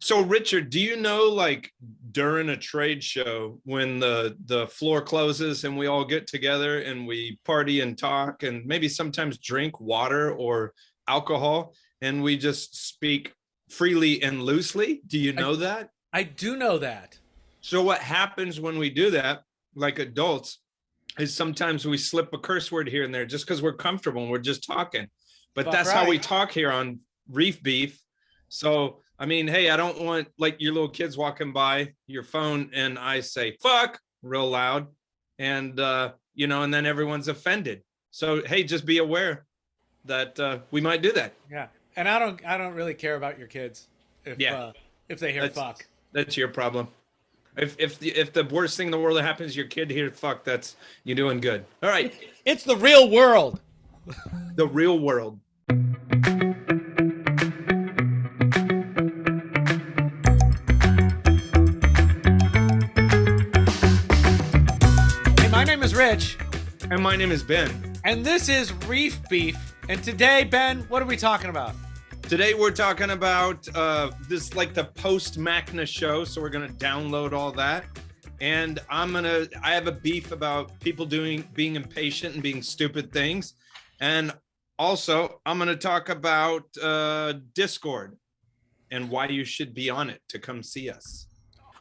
So Richard, do you know, like, during a trade show when the floor closes and we all get together and we party and talk and maybe sometimes drink water or alcohol and we just speak freely and loosely? Do you know that? I do know that. So what happens when we do that, like adults, is sometimes we slip a curse word here and there just because we're comfortable and we're just talking. But Fuck that's how we right. talk here on Reef Beef. So I mean, hey, I don't want like your little kids walking by your phone and I say fuck real loud, and and then everyone's offended. So hey, just be aware that we might do that. Yeah. And I don't really care about your kids Yeah, if they hear that's fuck. that's your problem. If the worst thing in the world that happens, your kid hears fuck, that's you doing good. All right, It's the real world. the real world. Hey, my name is Rich, And my name is Ben. and this is Reef Beef. And today, Ben, what are we talking about? Today we're talking about this, like the post MACNA show. So we're gonna download all that, and I have a beef about people being impatient and being stupid things, and also I'm gonna talk about Discord and why you should be on it to come see us.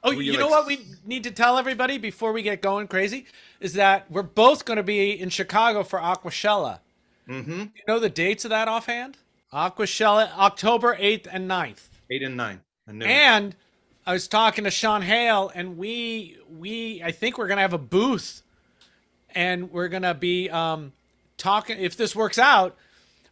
Oh, Were you know like, what we need to tell everybody before we get going crazy is that we're both going to be in Chicago for Aquashella. mm-hmm, You know the dates of that offhand? Aquashella, October 8th and 9th. 8 and 9. I knew it. And I was talking to Sean Hale, and we I think we're gonna have a booth, and we're gonna be talking. If this works out,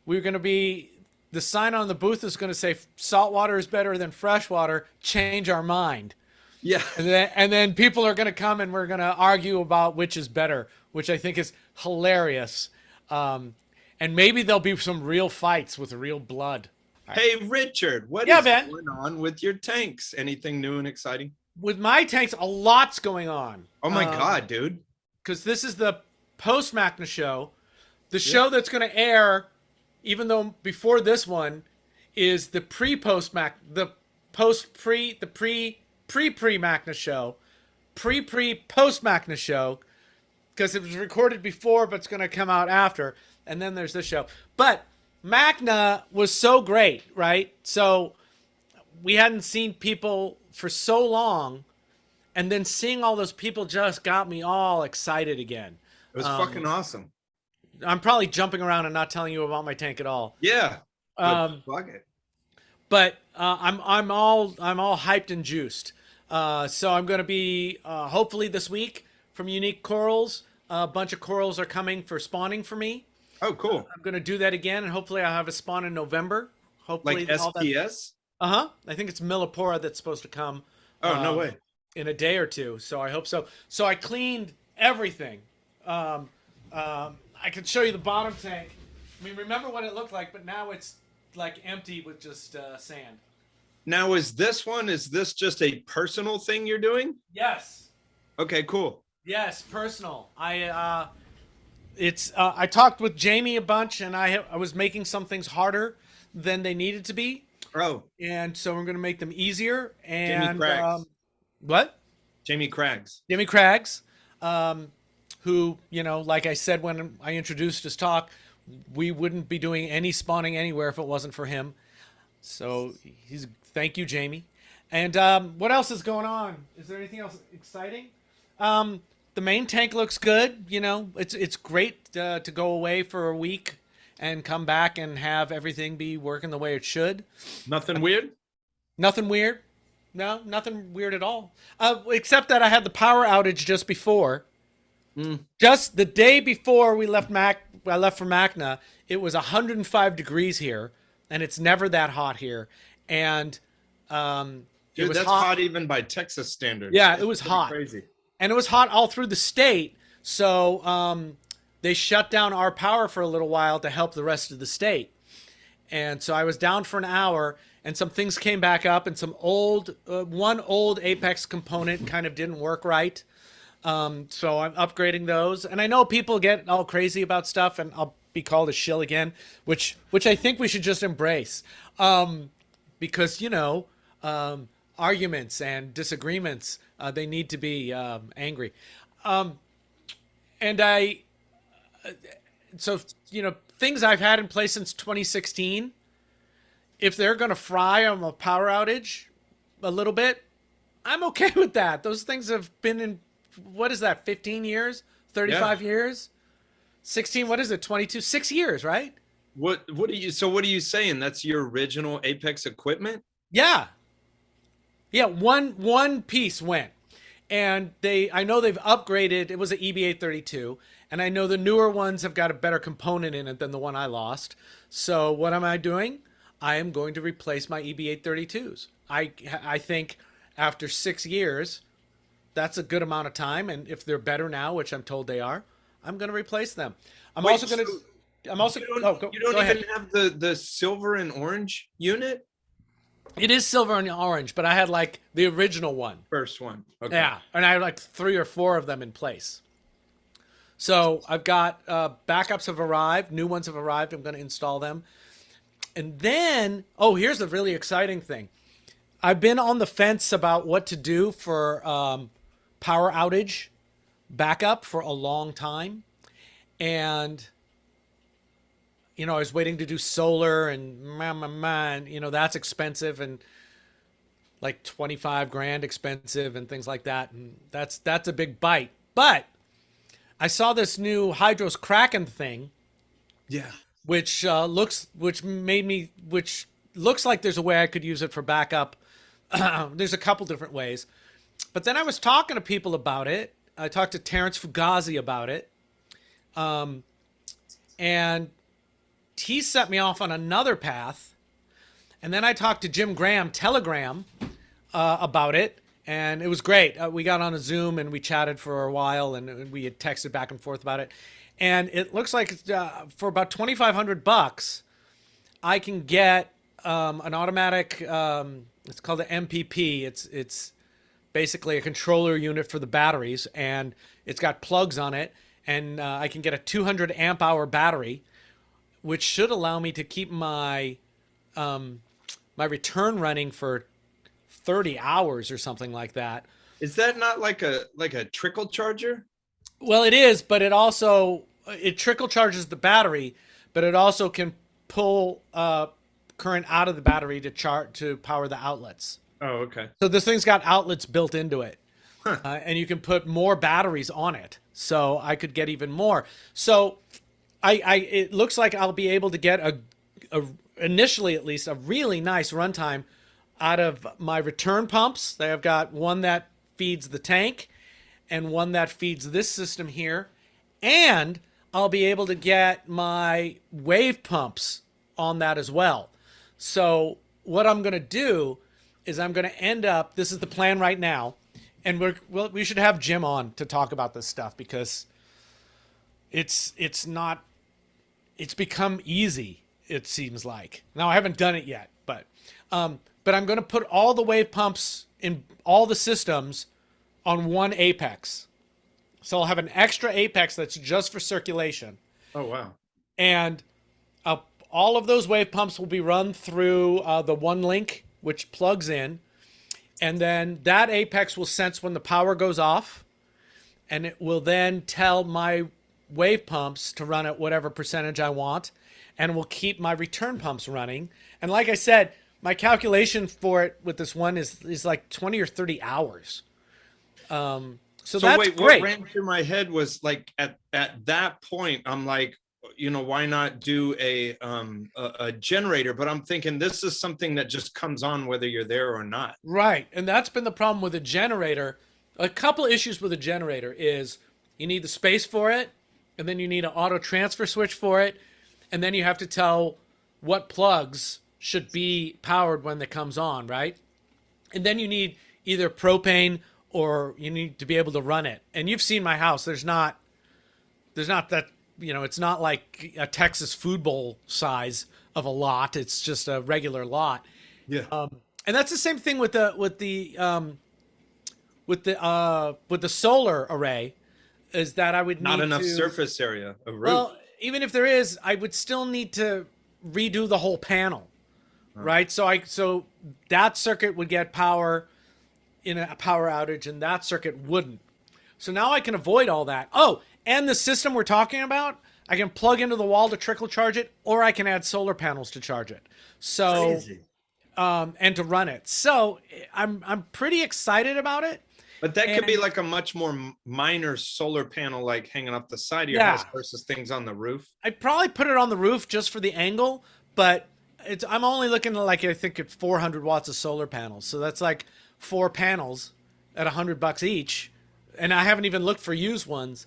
we're gonna be the sign on the booth is gonna say "Salt water is better than fresh water. Change our mind." Yeah. And then people are gonna come, and we're gonna argue about which is better, which I think is hilarious. And maybe there'll be some real fights with real blood. Hey Richard, what Yeah, is Ben. going on with your tanks? Anything new and exciting? With my tanks, a lot's going on. Oh my God, dude. Because this is the post MACNA show, the show that's going to air, even though before this one is the pre-post Mac, the post pre, the pre MACNA show, pre post MACNA show, because it was recorded before, but it's going to come out after, and then there's this show. But MACNA was so great, right? So we hadn't seen people for so long, and then seeing all those people just got me all excited again. It was fucking awesome. I'm probably jumping around and not telling you about my tank at all. Yeah. Fuck it. But I'm all hyped and juiced. So I'm going to be hopefully this week from Unique Corals. A bunch of corals are coming for spawning for me. Oh, cool. I'm going to do that again, and hopefully I'll have a spawn in November. Hopefully, Like SPS? I think it's Millipora that's supposed to come. Oh, no way. In a day or two. So I hope so. So I cleaned everything. I could show you the bottom tank. I mean, remember what it looked like, but now it's like empty with just sand. Now, is this just a personal thing you're doing? Yes. Okay, cool. Yes, personal. I talked with Jamie a bunch, and I was making some things harder than they needed to be, Oh, and so I'm going to make them easier. Jamie And Craggs. what? Jamie Craggs. Jimmy Craggs, who, like I said when I introduced his talk, we wouldn't be doing any spawning anywhere if it wasn't for him. So thank you, Jamie. And what else is going on? Is there anything else exciting? The main tank looks good. It's great to go away for a week and come back and have everything be working the way it should. Nothing weird? Nothing weird. No, nothing weird at all. Except that I had the power outage just before. Just the day before I left for MACNA, it was 105 degrees here, and it's never that hot here. And Dude, that's hot even by Texas standards. Yeah, it was hot. Crazy. And it was hot all through the state. So they shut down our power for a little while to help the rest of the state. And so I was down for an hour, and some things came back up, and one old Apex component kind of didn't work right. So I'm upgrading those. And I know people get all crazy about stuff, and I'll be called a shill again, which I think we should just embrace. Because, arguments and disagreements. They need to be angry. And so, things I've had in place since 2016, if they're going to fry on a power outage a little bit, I'm okay with that. Those things have been in, what is that, 15 years, 35 years, 16, what is it, 22, 6 years, right? What are you saying? That's your original Apex equipment? Yeah. Yeah, one piece went. And I know they've upgraded. It was an EB832, and I know the newer ones have got a better component in it than the one I lost. So what am I doing? I am going to replace my EB832s. I think after 6 years, that's a good amount of time, and if they're better now, which I'm told they are, I'm going to replace them. I'm also going to. I'm also. You don't go ahead. even have the silver and orange unit. It is silver and orange, but I had like the original one. First one. Okay. Yeah, and I had like 3 or 4 of them in place. So I've got backups have arrived, new ones have arrived. I'm going to install them. And then, here's the really exciting thing. I've been on the fence about what to do for power outage backup for a long time. And I was waiting to do solar and that's expensive and like 25 grand expensive and things like that. And that's a big bite. But I saw this new Hydros Kraken thing. Yeah. Which looks like there's a way I could use it for backup. There's a couple different ways. But then I was talking to people about it. I talked to Terrence Fugazi about it. And he set me off on another path. And then I talked to Jim Graham, Telegram, about it. And it was great. We got on a Zoom and we chatted for a while and we had texted back and forth about it. And it looks like for about $2,500, I can get an automatic, it's called an MPP. It's basically a controller unit for the batteries, and it's got plugs on it. And I can get a 200 amp hour battery, which should allow me to keep my my return running for 30 hours or something like that. Is that not like a trickle charger? Well, it is, but it trickle charges the battery, but it also can pull current out of the battery to power the outlets. Oh, okay. So this thing's got outlets built into it, and you can put more batteries on it. So I could get even more. So it looks like I'll be able to get initially at least a really nice runtime out of my return pumps. I've got one that feeds the tank and one that feeds this system here. And I'll be able to get my wave pumps on that as well. So what I'm going to do is I'm going to end up, this is the plan right now, and we should have Jim on to talk about this stuff because it's become easy, it seems like. Now I haven't done it yet, but I'm going to put all the wave pumps in all the systems on one apex. So I'll have an extra apex that's just for circulation. Oh, wow. And all of those wave pumps will be run through the one link, which plugs in. And then that apex will sense when the power goes off. And it will then tell my wave pumps to run at whatever percentage I want. And will keep my return pumps running. And like I said, my calculation for it with this one is like 20 or 30 hours. So that's wait, great. What ran through my head was like at that point, I'm like, why not do a generator? But I'm thinking this is something that just comes on whether you're there or not. Right. And that's been the problem with a generator. A couple issues with a generator is you need the space for it, and then you need an auto transfer switch for it, and then you have to tell what plugs should be powered when it comes on, right? And then you need either propane or you need to be able to run it. And you've seen my house. There's not that, it's not like a Texas food bowl size of a lot. It's just a regular lot. Yeah. And that's the same thing with the solar array, is that I would need not enough surface area of roof. Well, even if there is, I would still need to redo the whole panel, right? So that circuit would get power in a power outage, and that circuit wouldn't. So now I can avoid all that. Oh, and the system we're talking about, I can plug into the wall to trickle charge it, or I can add solar panels to charge it. So, Crazy. And to run it. So I'm pretty excited about it. But that could be like a much more minor solar panel, like hanging off the side of your Yeah. house versus things on the roof. I'd probably put it on the roof just for the angle, but I'm only looking at like, I think it's 400 watts of solar panels. So that's like 4 panels at $100 each. And I haven't even looked for used ones.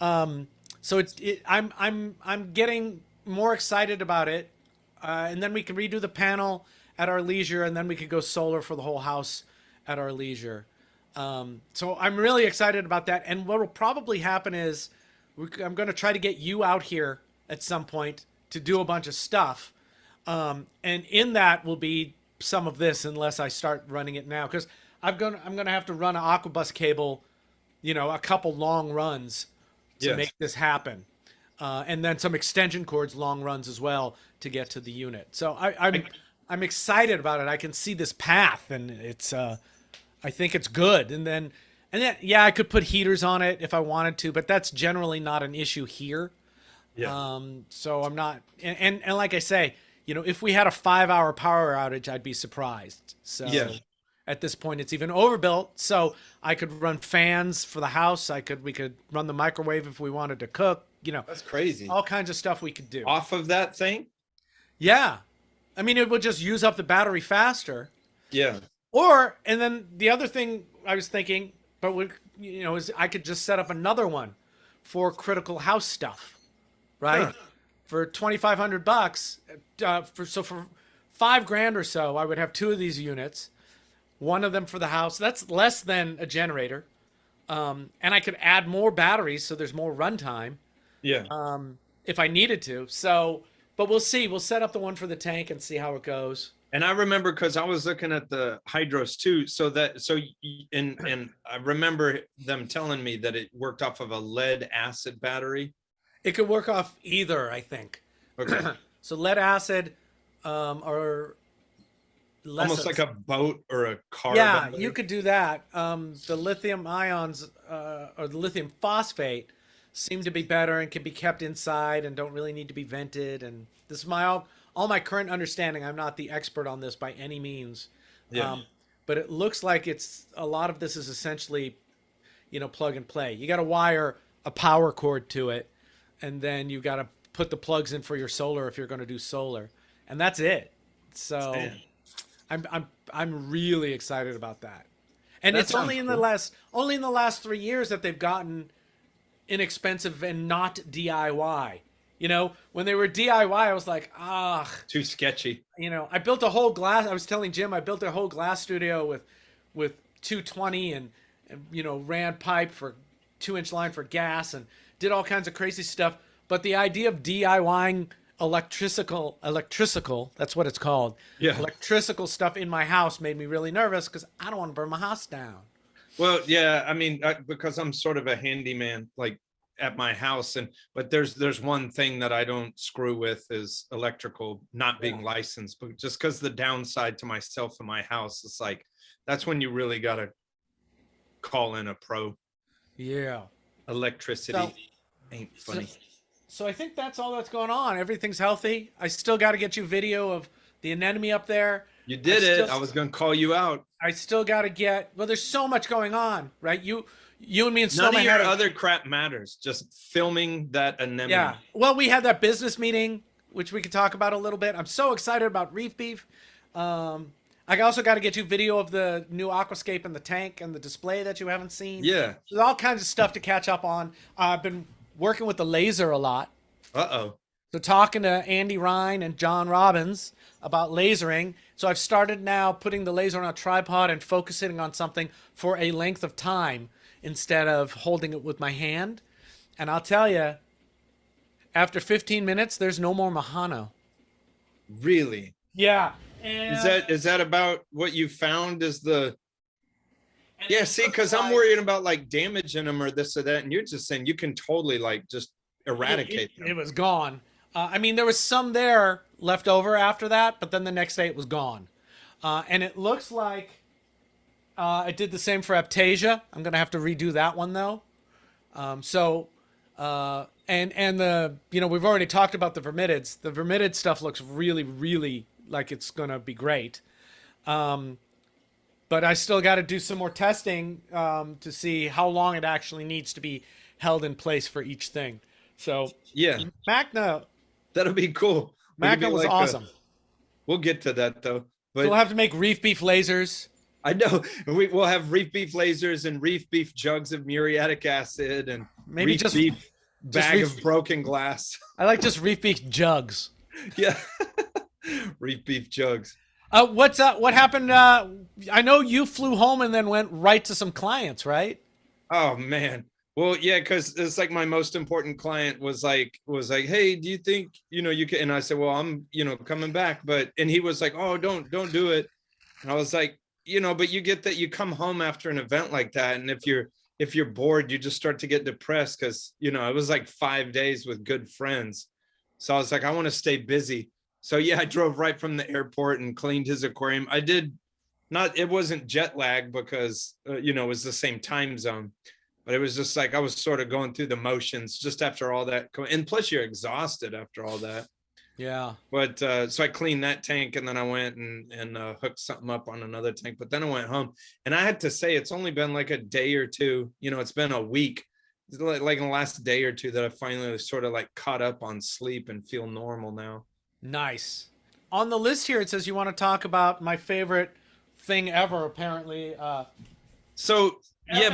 So I'm getting more excited about it. And then we can redo the panel at our leisure, and then we could go solar for the whole house at our leisure. So I'm really excited about that. And what will probably happen is I'm going to try to get you out here at some point to do a bunch of stuff. And in that will be some of this, unless I start running it now, because I'm going to have to run an Aquabus cable, a couple long runs to make this happen. And then some extension cords, long runs as well, to get to the unit. So I'm excited about it. I can see this path, and it's I think it's good. And then yeah, I could put heaters on it if I wanted to, but that's generally not an issue here. Yeah. So I'm not, and like I say, if we had a 5-hour power outage, I'd be surprised. So Yeah. at this point, it's even overbuilt. So I could run fans for the house. We could run the microwave if we wanted to cook. That's crazy. All kinds of stuff we could do. Off of that thing? Yeah. I mean, it would just use up the battery faster. Yeah. And then the other thing I was thinking, is I could just set up another one for critical house stuff, right? Huh. For $2,500, for $5,000 or so, I would have 2 of these units, one of them for the house. That's less than a generator. And I could add more batteries, so there's more runtime. Yeah. If I needed to. So, but we'll see. We'll set up the one for the tank and see how it goes. And I remember, because I was looking at the hydros too. And I remember them telling me that it worked off of a lead acid battery. It could work off either, I think. Okay. So lead acid, or almost like a boat or a car. Yeah, battery. you could do that. The lithium ions, or the lithium phosphate, seem to be better and can be kept inside and don't really need to be vented. And this is all my current understanding. I'm not the expert on this by any means. Yeah. But it looks like a lot of this is essentially, plug and play. You got to wire a power cord to it, and then you got to put the plugs in for your solar if you're going to do solar, and that's it. So I'm really excited about that. And it's only in the last 3 years that they've gotten inexpensive and not DIY. When they were DIY, I was like, too sketchy. I built a whole glass. I was telling Jim, I built a whole glass studio with 220 and ran pipe for 2-inch line for gas and did all kinds of crazy stuff. But the idea of DIYing electrical, that's what it's called. Yeah. Electrical stuff in my house made me really nervous because I don't want to burn my house down. Well, yeah, I mean, because I'm sort of a handyman, like at my house, but there's one thing that I don't screw with is electrical, not being licensed, but just because the downside to myself and my house, it's like, that's when you really got to call in a pro. Yeah. Electricity ain't funny. So I think that's all that's going on. Everything's healthy. I still got to get you video of the anemone up there. You did it. I was going to call you out. I still got to get, there's so much going on, right? You and me and None Snowman of your other crap matters. Just filming that anemone. Yeah. Well, we had that business meeting, which we could talk about a little bit. I'm so excited about Reef Beef. I also got to get you video of the new aquascape and the tank and the display that you haven't seen. Yeah. There's all kinds of stuff to catch up on. I've been working with the laser a lot. Uh-oh. So talking to Andy Ryan and John Robbins about lasering. So I've started now putting the laser on a tripod and focusing on something for a length of time instead of holding it with my hand. And I'll tell you, after 15 minutes, there's no more Mahano. Really? Yeah. And Is that about what you found is the... Yeah, see, because I'm worrying about like damaging them or this or that. And you're just saying you can totally like just eradicate them. It was gone. I mean, there was some there left over after that, but then the next day it was gone. And it looks like I did the same for Aiptasia. I'm gonna have to redo that one though. And the we've already talked about the vermitids. The vermitid stuff looks really, really like it's gonna be great. But I still got to do some more testing to see how long it actually needs to be held in place for each thing. So yeah, MACNA that'll be cool. MACNA was awesome. We'll get to that though. But so we'll have to make reef beef lasers. I know we'll have reef beef lasers and reef beef jugs of muriatic acid and maybe reef just beef bag reef, of broken glass. I like just reef beef jugs. Yeah, reef beef jugs. What's up? What happened? I know you flew home and then went right to some clients, right? Oh man. Well, yeah, because it's like my most important client was like, hey, do you think you can? And I said, well, I'm coming back, and he was like, oh, don't do it. And I was like, but you get that you come home after an event like that, and if you're bored, you just start to get depressed because it was like 5 days with good friends, so I was like, I want to stay busy. So yeah, I drove right from the airport and cleaned his aquarium. I did not. It wasn't jet lag because it was the same time zone. But it was just like I was sort of going through the motions just after all that. And plus you're exhausted after all that. Yeah. But so I cleaned that tank and then I went and hooked something up on another tank. But then I went home and I had to say it's only been like a day or two. It's been a week. It's like in the last day or two that I finally sort of like caught up on sleep and feel normal now. Nice. On the list here, it says you want to talk about my favorite thing ever, apparently. So yeah,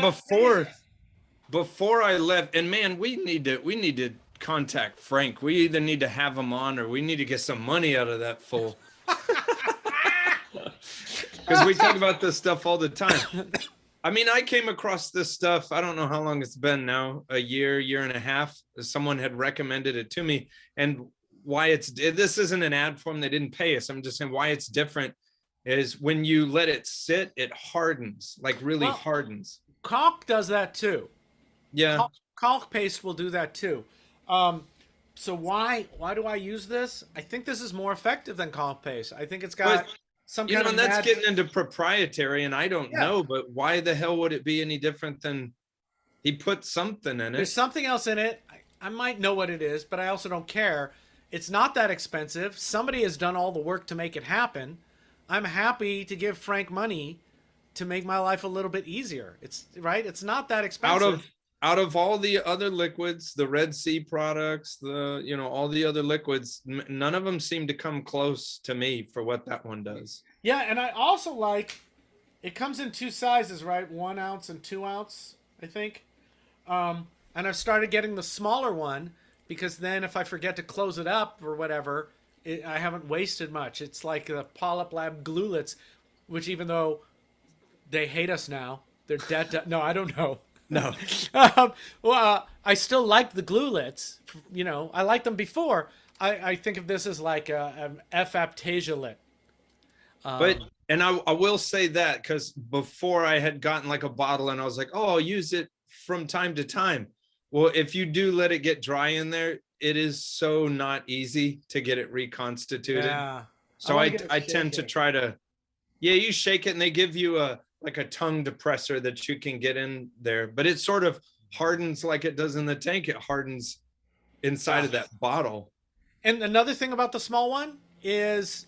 before I left, and man, we need to contact Frank. We either need to have him on or we need to get some money out of that fool. Because we talk about this stuff all the time. I mean, I came across this stuff. I don't know how long it's been now, a year and a half. Someone had recommended it to me, and why this isn't an ad for them. They didn't pay us. I'm just saying why it's different is when you let it sit, it hardens, like really hardens. Caulk does that too. Yeah. Caulk paste will do that too. So why do I use this? I think this is more effective than caulk paste. I think it's got some kind of and that's getting into proprietary, and I don't know, but why the hell would it be any different than he put something in it? There's something else in it. I might know what it is, but I also don't care. It's not that expensive. Somebody has done all the work to make it happen. I'm happy to give Frank money to make my life a little bit easier. It's not that expensive. Out of all the other liquids, the Red Sea products, all the other liquids, none of them seem to come close to me for what that one does. Yeah, and I also like, it comes in two sizes, right? 1 ounce and 2 ounce, I think. And I've started getting the smaller one because then if I forget to close it up or whatever, I haven't wasted much. It's like the Polyp Lab Gluelets, which even though they hate us now, they're dead. No, I don't know. No. I still like the Gluelets. I liked them before. I think of this as like an Aiptasia lit. And I will say that because before I had gotten like a bottle and I was like, oh, I'll use it from time to time. Well, if you do let it get dry in there, it is so not easy to get it reconstituted. Yeah. So I tend to try to, you shake it and they give you a tongue depressor that you can get in there, but it sort of hardens like it does in the tank. It hardens inside of that bottle. And another thing about the small one is,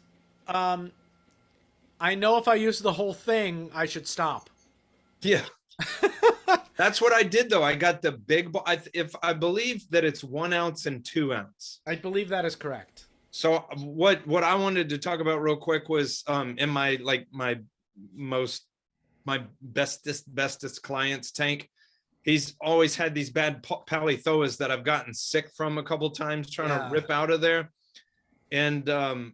I know if I use the whole thing, I should stop. Yeah. That's what I did though. I got the big, if I believe that it's 1 ounce and 2 ounce. I believe that is correct. So what I wanted to talk about real quick was, in my bestest client's tank, he's always had these bad palithoas that I've gotten sick from a couple times trying to rip out of there. And I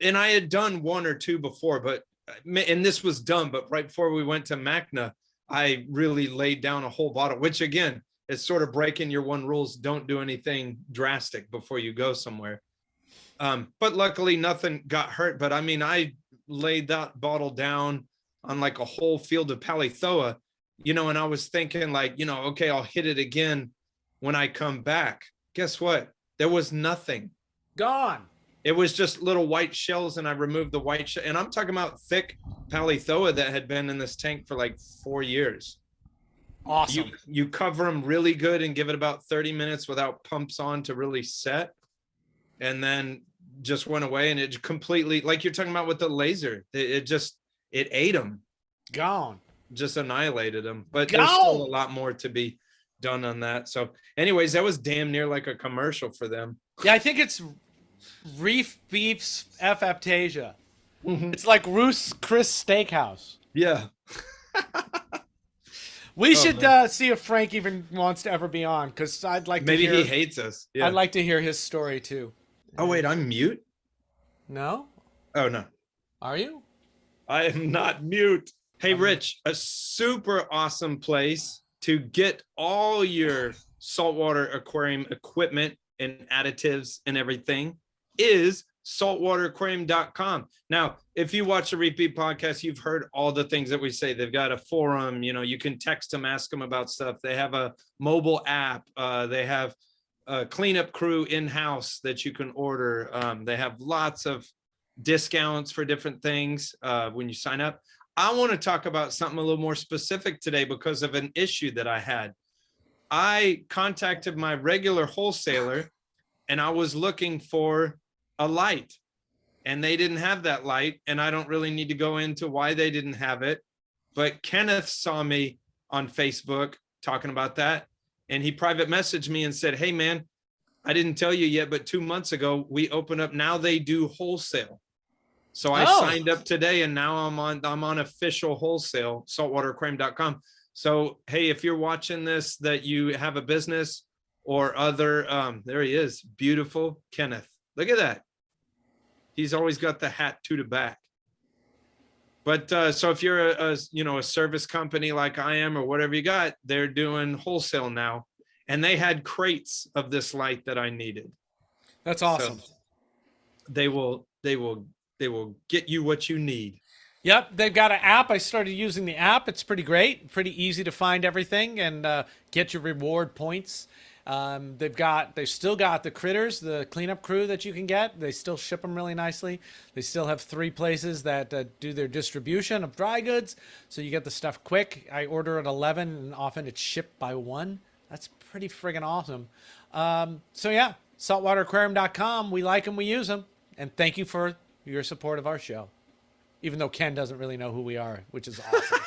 had done 1 or 2 before, and this was done, but right before we went to MACNA, I really laid down a whole bottle, which again, is sort of breaking your one rules. Don't do anything drastic before you go somewhere. But luckily nothing got hurt. But I mean, I laid that bottle down on like a whole field of palithoa, and I was thinking like, okay, I'll hit it again when I come back. Guess what? There was nothing. Gone. It was just little white shells, and I removed the white shell. And I'm talking about thick Palithoa that had been in this tank for like 4 years. Awesome. You cover them really good and give it about 30 minutes without pumps on to really set, and then just went away, and it completely, like you're talking about with the laser, it ate them. Gone. Just annihilated them. But there's still a lot more to be done on that. So anyways, that was damn near like a commercial for them. Yeah, I think it's Reef Beef's Aiptasia. It's like Ruth's Chris Steakhouse. Yeah. We should see if Frank even wants to ever be on, because I'd like to maybe hear, he hates us. Yeah. I'd like to hear his story too. Oh wait, I'm mute? No? Oh no. Are you? I am not mute. Hey Rich, a super awesome place to get all your saltwater aquarium equipment and additives and everything is saltwateraquarium.com. Now, if you watch the Reef Beef podcast, you've heard all the things that we say. They've got a forum, you can text them, ask them about stuff. They have a mobile app. They have a cleanup crew in-house that you can order. They have lots of discounts for different things when you sign up. I want to talk about something a little more specific today because of an issue that I had. I contacted my regular wholesaler and I was looking for a light, and they didn't have that light. And I don't really need to go into why they didn't have it, but Kenneth saw me on Facebook talking about that, and he private messaged me and said, hey man, I didn't tell you yet, but 2 months ago we opened up. Now they do wholesale. So I signed up today, and now I'm on official wholesale, saltwateraquarium.com. So, hey, if you're watching this, that you have a business or other, there he is, beautiful Kenneth. Look at that. He's always got the hat to the back. But so if you're a service company like I am or whatever you got, they're doing wholesale now, and they had crates of this light that I needed. That's awesome. So they will get you what you need. Yep, they've got an app. I started using the app. It's pretty great, pretty easy to find everything and get your reward points. They've still got the critters, the cleanup crew that you can get. They still ship them really nicely. They still have 3 places that do their distribution of dry goods, so you get the stuff quick. I order at 11, and often it's shipped by 1. That's pretty friggin' awesome. So yeah, saltwateraquarium.com. We like them, we use them, and thank you for your support of our show, even though Ken doesn't really know who we are, which is awesome.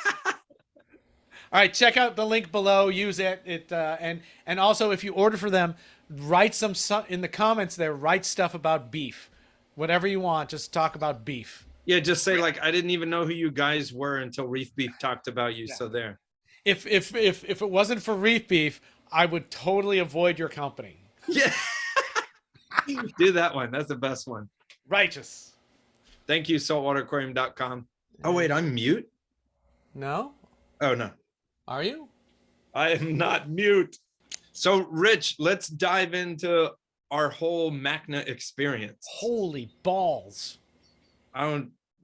All right, check out the link below. Use it. And also, if you order for them, write some in the comments there. Write stuff about beef, whatever you want. Just talk about beef. Yeah, just say like, I didn't even know who you guys were until Reef Beef talked about you. Yeah. So there. If it wasn't for Reef Beef, I would totally avoid your company. Yeah. Do that one. That's the best one. Righteous. Thank you, saltwateraquarium.com. Oh wait, I'm mute? No. Oh no. Are you? I am not mute. So, Rich, let's dive into our whole MACNA experience. Holy balls!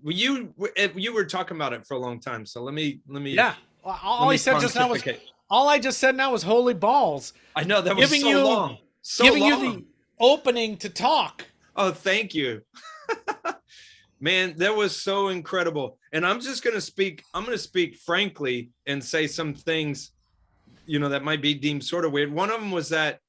You were talking about it for a long time, so let me. Yeah. All I just said now was holy balls. I know that was so long. Giving you the opening to talk. Oh, thank you. Man, that was so incredible. And I'm just going to speak, frankly and say some things, that might be deemed sort of weird. One of them was that,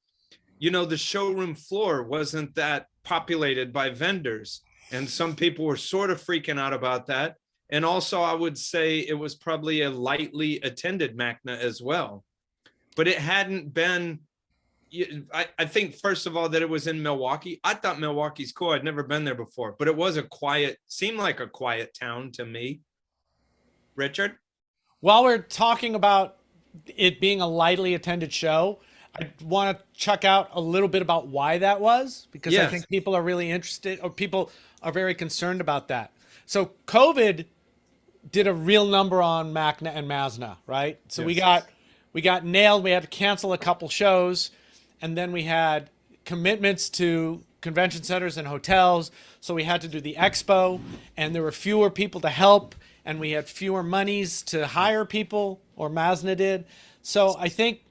the showroom floor wasn't that populated by vendors. And some people were sort of freaking out about that. And also I would say it was probably a lightly attended MACNA as well. But it hadn't been, I think, first of all, that it was in Milwaukee. I thought Milwaukee's cool. I'd never been there before, but it was seemed like a quiet town to me. Richard? While we're talking about it being a lightly attended show, I want to check out a little bit about why that was, because I think people are really interested, or people are very concerned about that. So COVID did a real number on MACNA and MACNA, right? So we got nailed. We had to cancel a couple shows. And then we had commitments to convention centers and hotels. So we had to do the expo, and there were fewer people to help, and we had fewer monies to hire people, or MACNA did. So I think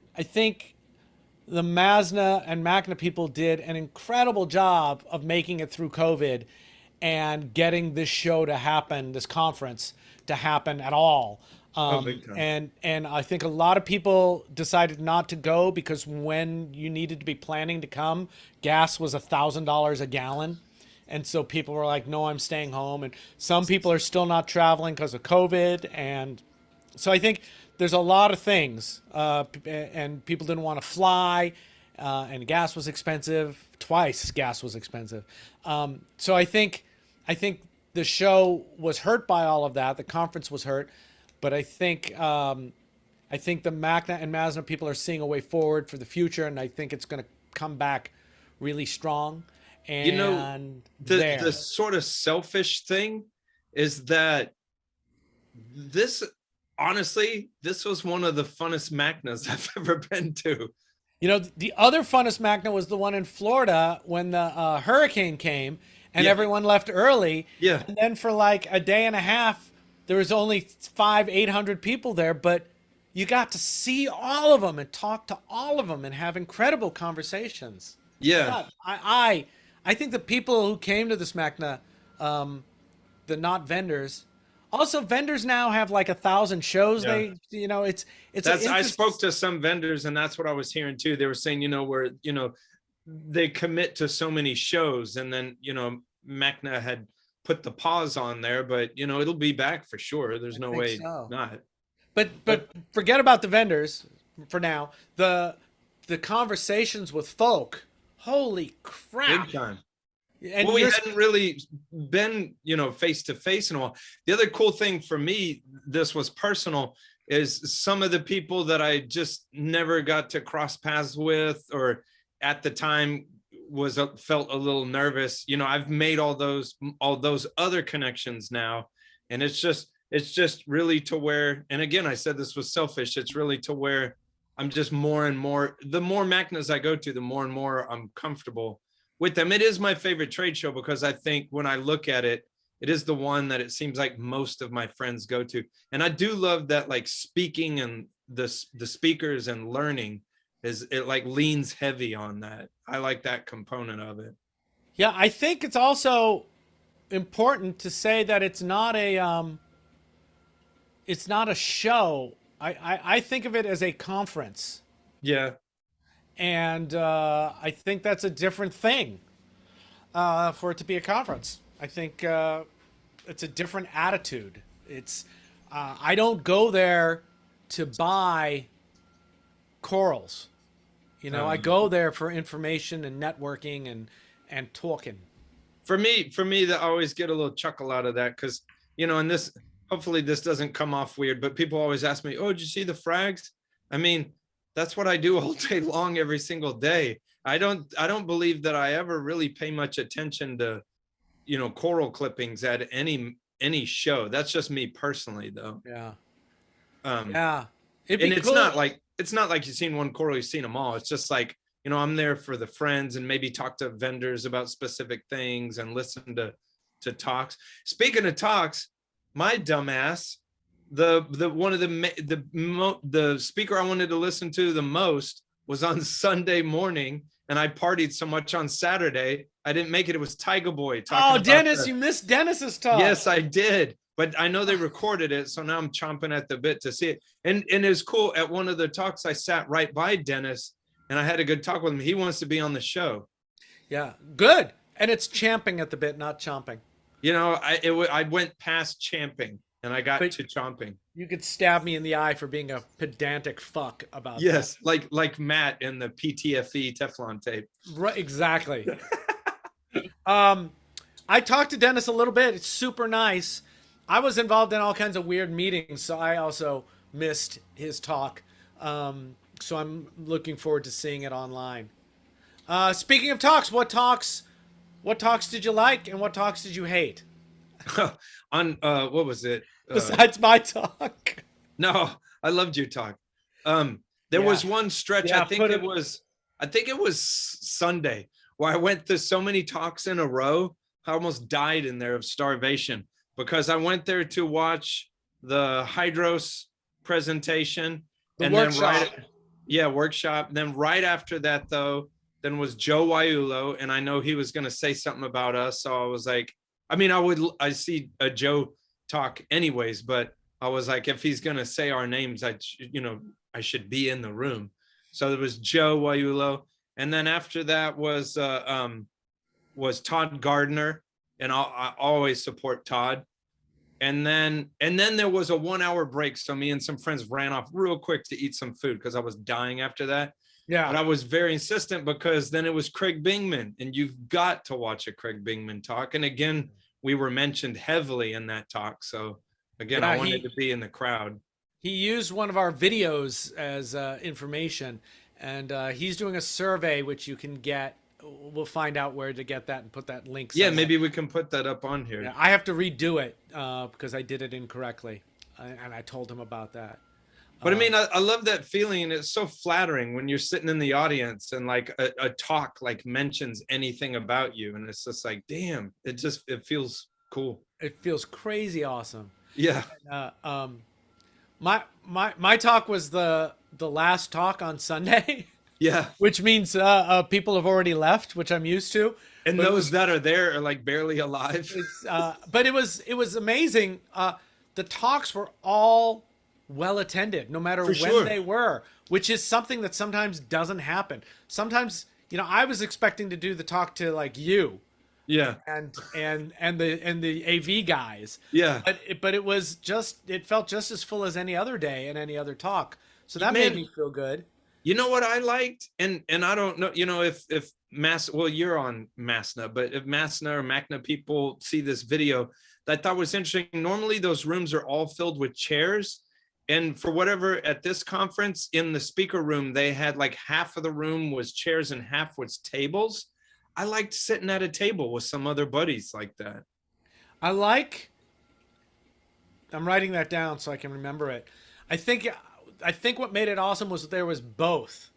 the MASNA and MACNA people did an incredible job of making it through COVID and getting this show to happen, this conference to happen at all. Oh, big time. And I think a lot of people decided not to go because when you needed to be planning to come, gas was $1,000 a gallon. And so people were like, no, I'm staying home. And some people are still not traveling because of COVID. And so I think there's a lot of things. And people didn't want to fly. And gas was expensive. Twice gas was expensive. So I think the show was hurt by all of that. The conference was hurt. But I think the MACNA and MASNA people are seeing a way forward for the future. And I think it's going to come back really strong. And you know, the sort of selfish thing is that honestly, this was one of the funnest MACNAs I've ever been to. You know, the other funnest MACNA was the one in Florida when the hurricane came and everyone left early. Yeah. And then for like a day and a half, there was only 500-800 people there, but you got to see all of them and talk to all of them and have incredible conversations. Yeah. God, I think the people who came to this MACNA, the not vendors, also vendors now have like 1,000 shows. Yeah. I spoke to some vendors and that's what I was hearing too. They were saying, where, they commit to so many shows and then, MACNA had put the pause on there, but it'll be back for sure. There's no way not. But forget about the vendors for now. The conversations with folk. Holy crap. Big time. And we hadn't really been, face to face in a while. The other cool thing for me, this was personal, is some of the people that I just never got to cross paths with, or at the time felt a little nervous. I've made all those other connections now. And it's just really to where, and again, I said this was selfish. It's really to where I'm just more and more, the more MACNAs I go to, the more and more I'm comfortable with them. It is my favorite trade show because I think when I look at it, it is the one that it seems like most of my friends go to. And I do love that, like, speaking and the speakers and learning it like leans heavy on that. I like that component of it. Yeah, I think it's also important to say that it's not a show. I think of it as a conference. Yeah. And I think that's a different thing for it to be a conference. I think it's a different attitude. It's I don't go there to buy corals. I go there for information and networking and talking. For me, I always get a little chuckle out of that because, and this, hopefully this doesn't come off weird, but people always ask me, oh, did you see the frags? I mean, that's what I do all day long, every single day. I don't believe that I ever really pay much attention to, coral clippings at any show. That's just me personally, though. Yeah. Yeah. It's not like you've seen one coral, you've seen them all. It's just like, I'm there for the friends and maybe talk to vendors about specific things and listen to talks. Speaking of talks, my dumbass, the speaker I wanted to listen to the most was on Sunday morning, and I partied so much on Saturday I didn't make it. It was Tiger Boy talking. Oh, Dennis, you missed Dennis's talk. Yes, I did, but I know they recorded it, so now I'm chomping at the bit to see it. And it was cool. At one of the talks, I sat right by Dennis, and I had a good talk with him. He wants to be on the show. Yeah, good. And it's champing at the bit, not chomping. I went past champing. And I got to chomping. You could stab me in the eye for being a pedantic fuck about that. like Matt in the PTFE Teflon tape. Right, exactly. I talked to Dennis a little bit. It's super nice. I was involved in all kinds of weird meetings, so I also missed his talk. So I'm looking forward to seeing it online. Speaking of talks, what talks did you like and what talks did you hate? On what was it? Besides my talk. No, I loved your talk. There was one stretch. I think it was Sunday where I went to so many talks in a row. I almost died in there of starvation because I went there to watch the Hydros presentation the workshop. Yeah, workshop. Then right after that, though, then was Joe Waiulo, and I know he was going to say something about us, so I was like, I mean, I see a Joe talk anyways, but I was like, if he's going to say our names, I should be in the room. So there was Joe Waiulo, and then after that was Todd Gardner, and I always support Todd. And then there was a 1 hour break. So me and some friends ran off real quick to eat some food because I was dying after that. Yeah. But I was very insistent because then it was Craig Bingman, and you've got to watch a Craig Bingman talk. And again, we were mentioned heavily in that talk. So again, I wanted to be in the crowd. He used one of our videos as information, and he's doing a survey which you can get. We'll find out where to get that and put that link. Yeah, maybe we can put that up on here. Yeah, I have to redo it because I did it incorrectly, and I told him about that. But I mean, I love that feeling, and it's so flattering when you're sitting in the audience and like a talk like mentions anything about you, and it's just like, damn, it feels cool. It feels crazy awesome. Yeah. My talk was the last talk on Sunday. Yeah. Which means people have already left, which I'm used to. And those that are there are like barely alive. But it was amazing. The talks were all well attended, no matter when they were, which is something that sometimes doesn't happen. Sometimes, I was expecting to do the talk to like you. Yeah. And the AV guys. Yeah. But it felt just as full as any other day and any other talk. So that made me feel good. You know what I liked? And I don't know, if you're on MACNA, but if MACNA or MACNA people see this video, that I thought was interesting. Normally those rooms are all filled with chairs. And for whatever, at this conference in the speaker room, they had like half of the room was chairs and half was tables. I liked sitting at a table with some other buddies like that. I'm writing that down so I can remember it. I think what made it awesome was that there was both.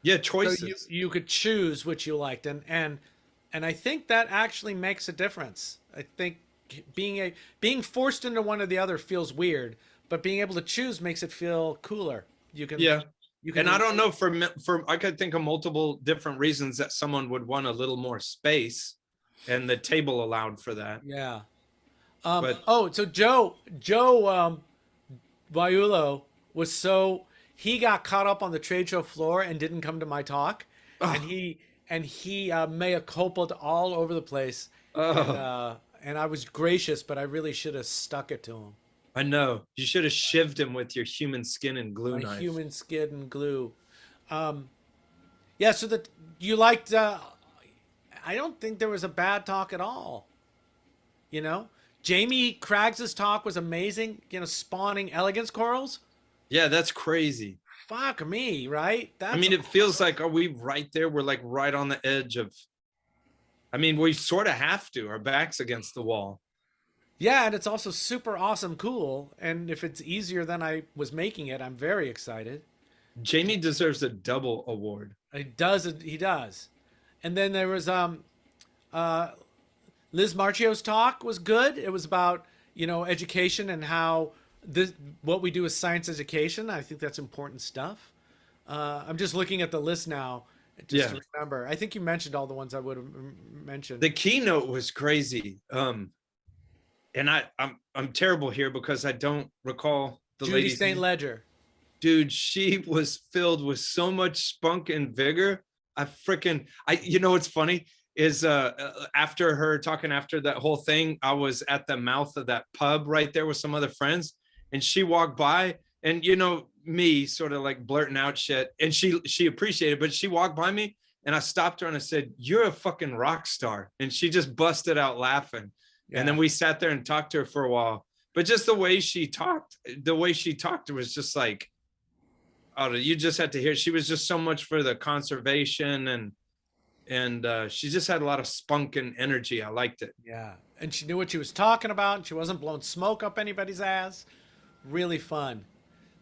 Yeah, choices. So you could choose which you liked, and I think that actually makes a difference. I think being forced into one or the other feels weird, but being able to choose makes it feel cooler. You can. And I don't know, I could think of multiple different reasons that someone would want a little more space, and the table allowed for that. Yeah. So Joe Waiulo he got caught up on the trade show floor and didn't come to my talk, and he mea culpa'd all over the place, and I was gracious, but I really should have stuck it to him. I know, you should have shivved him with your human skin and glue knife. Human skin and glue. Yeah. So that you liked. I don't think there was a bad talk at all. Jamie Craggs' talk was amazing. Spawning elegance corals. Yeah, that's crazy. Fuck me, right? It feels like, are we right there? We're like right on the edge of. We sort of have to. Our back's against the wall. Yeah, and it's also super awesome cool. And if it's easier than I was making it, I'm very excited. Jamie deserves a double award. He does. And then there was Liz Marchio's talk was good. It was about, education and how what we do is science education. I think that's important stuff. I'm just looking at the list now just to remember. I think you mentioned all the ones I would have mentioned. The keynote was crazy. And I'm terrible here because I don't recall the Judy lady. St. Ledger. Dude, she was filled with so much spunk and vigor. What's funny is after her talking, after that whole thing, I was at the mouth of that pub right there with some other friends, and she walked by, and me sort of like blurting out shit, and she appreciated it, but she walked by me and I stopped her and I said, "You're a fucking rock star," and she just busted out laughing. Yeah. And then we sat there and talked to her for a while. But just the way she talked, it was just like, oh, you just had to hear. She was just so much for the conservation, and she just had a lot of spunk and energy. I liked it. Yeah, and she knew what she was talking about. And she wasn't blowing smoke up anybody's ass. Really fun.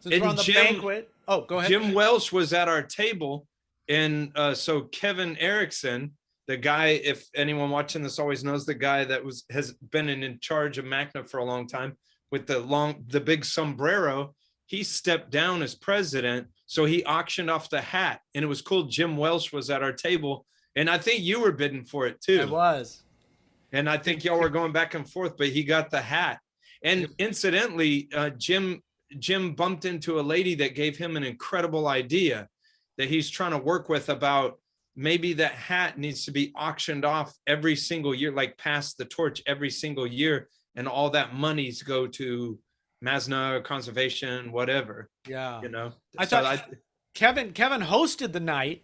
Since we're on the banquet. Oh, go ahead. Jim Welsh was at our table, and so Kevin Erickson, the guy, if anyone watching this always knows, the guy that has been in charge of MACNA for a long time with the big sombrero. he stepped down as president. So he auctioned off the hat, and it was cool. Jim Welsh was at our table, and I think you were bidding for it too. I was. And I think y'all were going back and forth, but he got the hat. And incidentally, Jim bumped into a lady that gave him an incredible idea that he's trying to work with about maybe that hat needs to be auctioned off every single year, like pass the torch every single year, and all that monies go to MACNA, conservation, whatever. Yeah. You know, I thought Kevin hosted the night,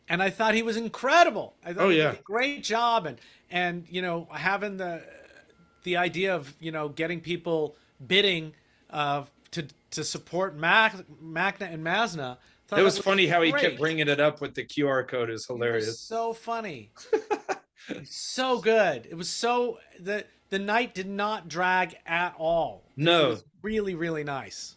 and I thought he was incredible. I thought he did a great job, and you know, having the idea of, you know, getting people bidding to support MACNA and MACNA. It was funny how he kept bringing it up with the QR code. Is hilarious. It was so funny. So good. It was so the night did not drag at all. No. It was really, really nice.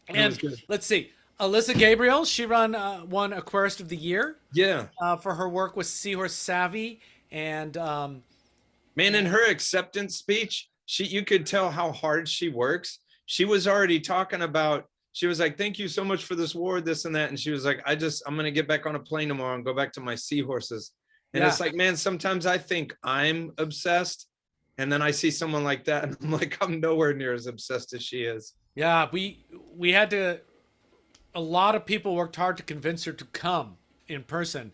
And let's see. Alyssa Gabriel, she won Aquarist of the Year. Yeah. For her work with Seahorse Savvy. And man, in her acceptance speech, you could tell how hard she works. She was already talking about, she was like, thank you so much for this award, this and that. And she was like, I'm going to get back on a plane tomorrow and go back to my seahorses. And it's like, man, sometimes I think I'm obsessed. And then I see someone like that, and I'm like, I'm nowhere near as obsessed as she is. Yeah, we had to, a lot of people worked hard to convince her to come in person.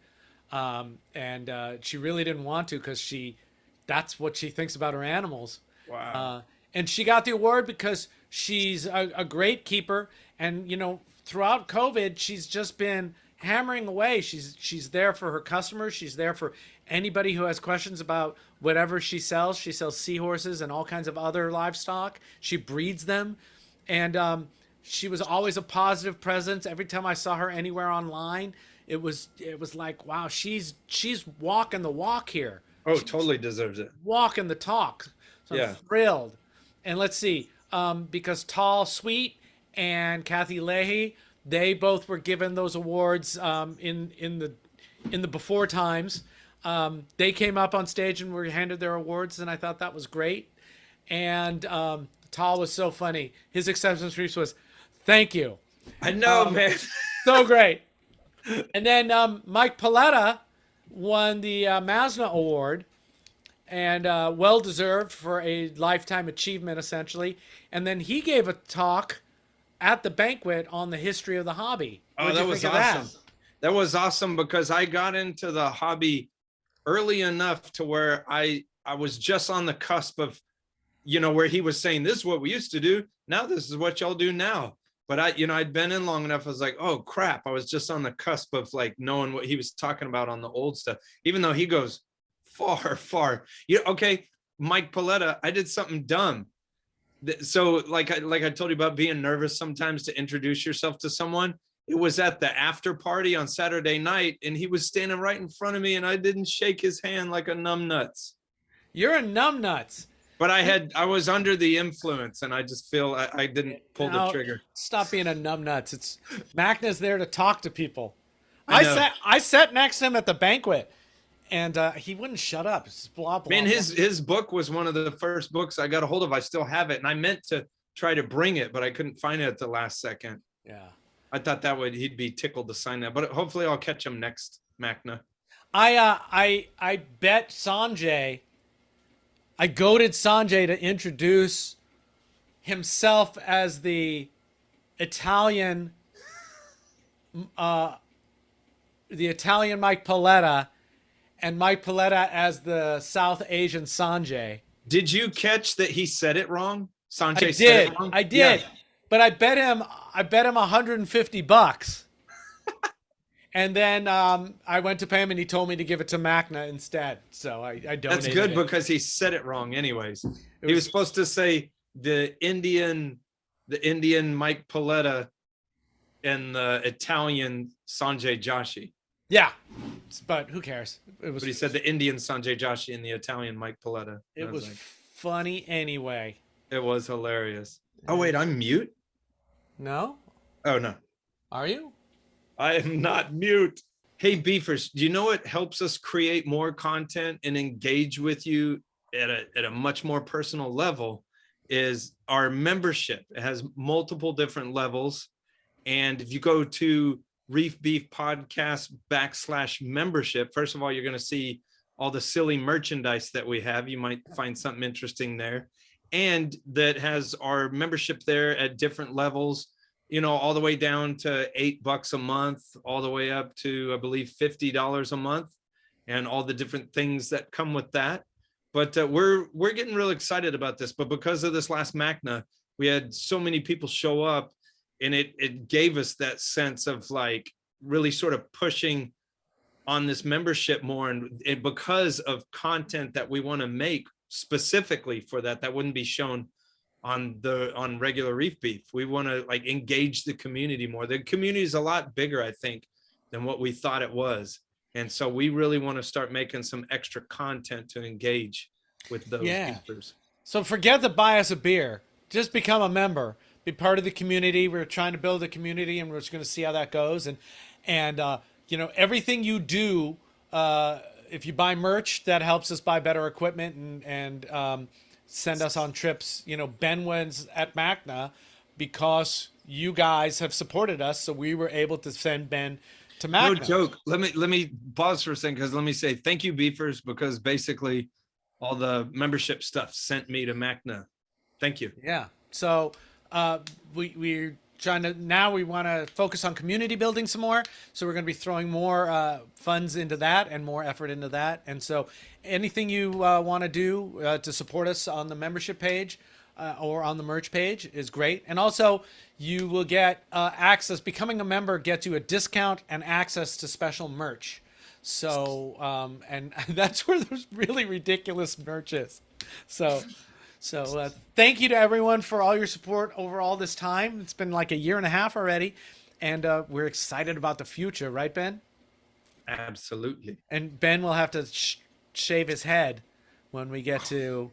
And she really didn't want to, because that's what she thinks about her animals. Wow. And she got the award because she's a great keeper. And, you know, throughout COVID, she's just been hammering away. She's there for her customers. She's there for anybody who has questions about whatever she sells. She sells seahorses and all kinds of other livestock. She breeds them. And she was always a positive presence. Every time I saw her anywhere online, it was like, wow, she's walking the walk here. Oh, she totally deserves it. Walking the talk. So I'm thrilled. And let's see, because Tall Sweet and Kathy Leahy, they both were given those awards in the before times. They came up on stage and were handed their awards, and I thought that was great. And Tall was so funny. His acceptance speech was, "Thank you." I know, man. So great. And then Mike Paletta won the MACNA Award, and well deserved for a lifetime achievement, essentially. And then he gave a talk at the banquet on the history of the hobby. Oh, that was awesome. That was awesome, because I got into the hobby early enough to where I was just on the cusp of, you know, where he was saying, this is what we used to do. Now this is what y'all do now. But I'd been in long enough. I was like, oh crap. I was just on the cusp of like knowing what he was talking about on the old stuff, even though he goes far, far. Okay. Mike Paletta, I did something dumb. So like I told you about being nervous sometimes to introduce yourself to someone. It was at the after party on Saturday night, and he was standing right in front of me, and I didn't shake his hand like a numbnuts. You're a numbnuts. But I was under the influence, and I just feel I didn't pull the trigger. Stop being a numbnuts. It's MACNA's there to talk to people. I sat next to him at the banquet, and he wouldn't shut up. It's blah, blah, man, blah. his book was one of the first books I got a hold of. I still have it, and I meant to try to bring it, but I couldn't find it at the last second. Yeah. I thought he'd be tickled to sign that, but hopefully I'll catch him next MACNA. I bet Sanjay. I goaded Sanjay to introduce himself as the Italian, Mike Paletta, and Mike Paletta as the South Asian Sanjay. Did you catch that he said it wrong? Sanjay said it wrong? I did. Yeah. But I bet him $150. And then I went to pay him, and he told me to give it to MACNA instead. So I donated. That's good, because he said it wrong anyways. He was supposed to say the Indian Mike Paletta and the Italian Sanjay Joshi. Yeah, but who cares? But he said the Indian Sanjay Joshi and the Italian Mike Paletta. It was funny anyway. It was hilarious. Oh wait, I'm mute? No? Oh no. Are you? I am not mute. Hey Beefers, do you know what helps us create more content and engage with you at a much more personal level? is our membership. It has multiple different levels. And if you go to Reef Beef Podcast /membership, first of all, you're going to see all the silly merchandise that we have. You might find something interesting there. And that has our membership there at different levels, you know, all the way down to $8 a month, all the way up to, I believe, $50 a month, and all the different things that come with that. But we're getting real excited about this. But because of this last MACNA, we had so many people show up, and it gave us that sense of like really sort of pushing on this membership more, and because of content that we want to make specifically for that wouldn't be shown on regular Reef Beef. We want to like engage the community more. The community is a lot bigger, I think, than what we thought it was. And so we really want to start making some extra content to engage with those beefers. So forget the buy us a beer. Just become a member. Be part of the community. We're trying to build a community, and we're just going to see how that goes. And you know, everything you do, if you buy merch, that helps us buy better equipment and send us on trips. You know, Ben wins at MACNA because you guys have supported us, so we were able to send Ben to MACNA. No joke. Let me pause for a second, because let me say thank you, beefers, because basically all the membership stuff sent me to MACNA. Thank you. Yeah. So we're trying to, now we want to focus on community building some more. So we're going to be throwing more funds into that and more effort into that. And so anything you want to do to support us on the membership page or on the merch page is great. And also you will get access. Becoming a member gets you a discount and access to special merch. So, and that's where there's really ridiculous merch is. So thank you to everyone for all your support over all this time. It's been like a year and a half already, and we're excited about the future, right, Ben? Absolutely. And Ben will have to shave his head when we get to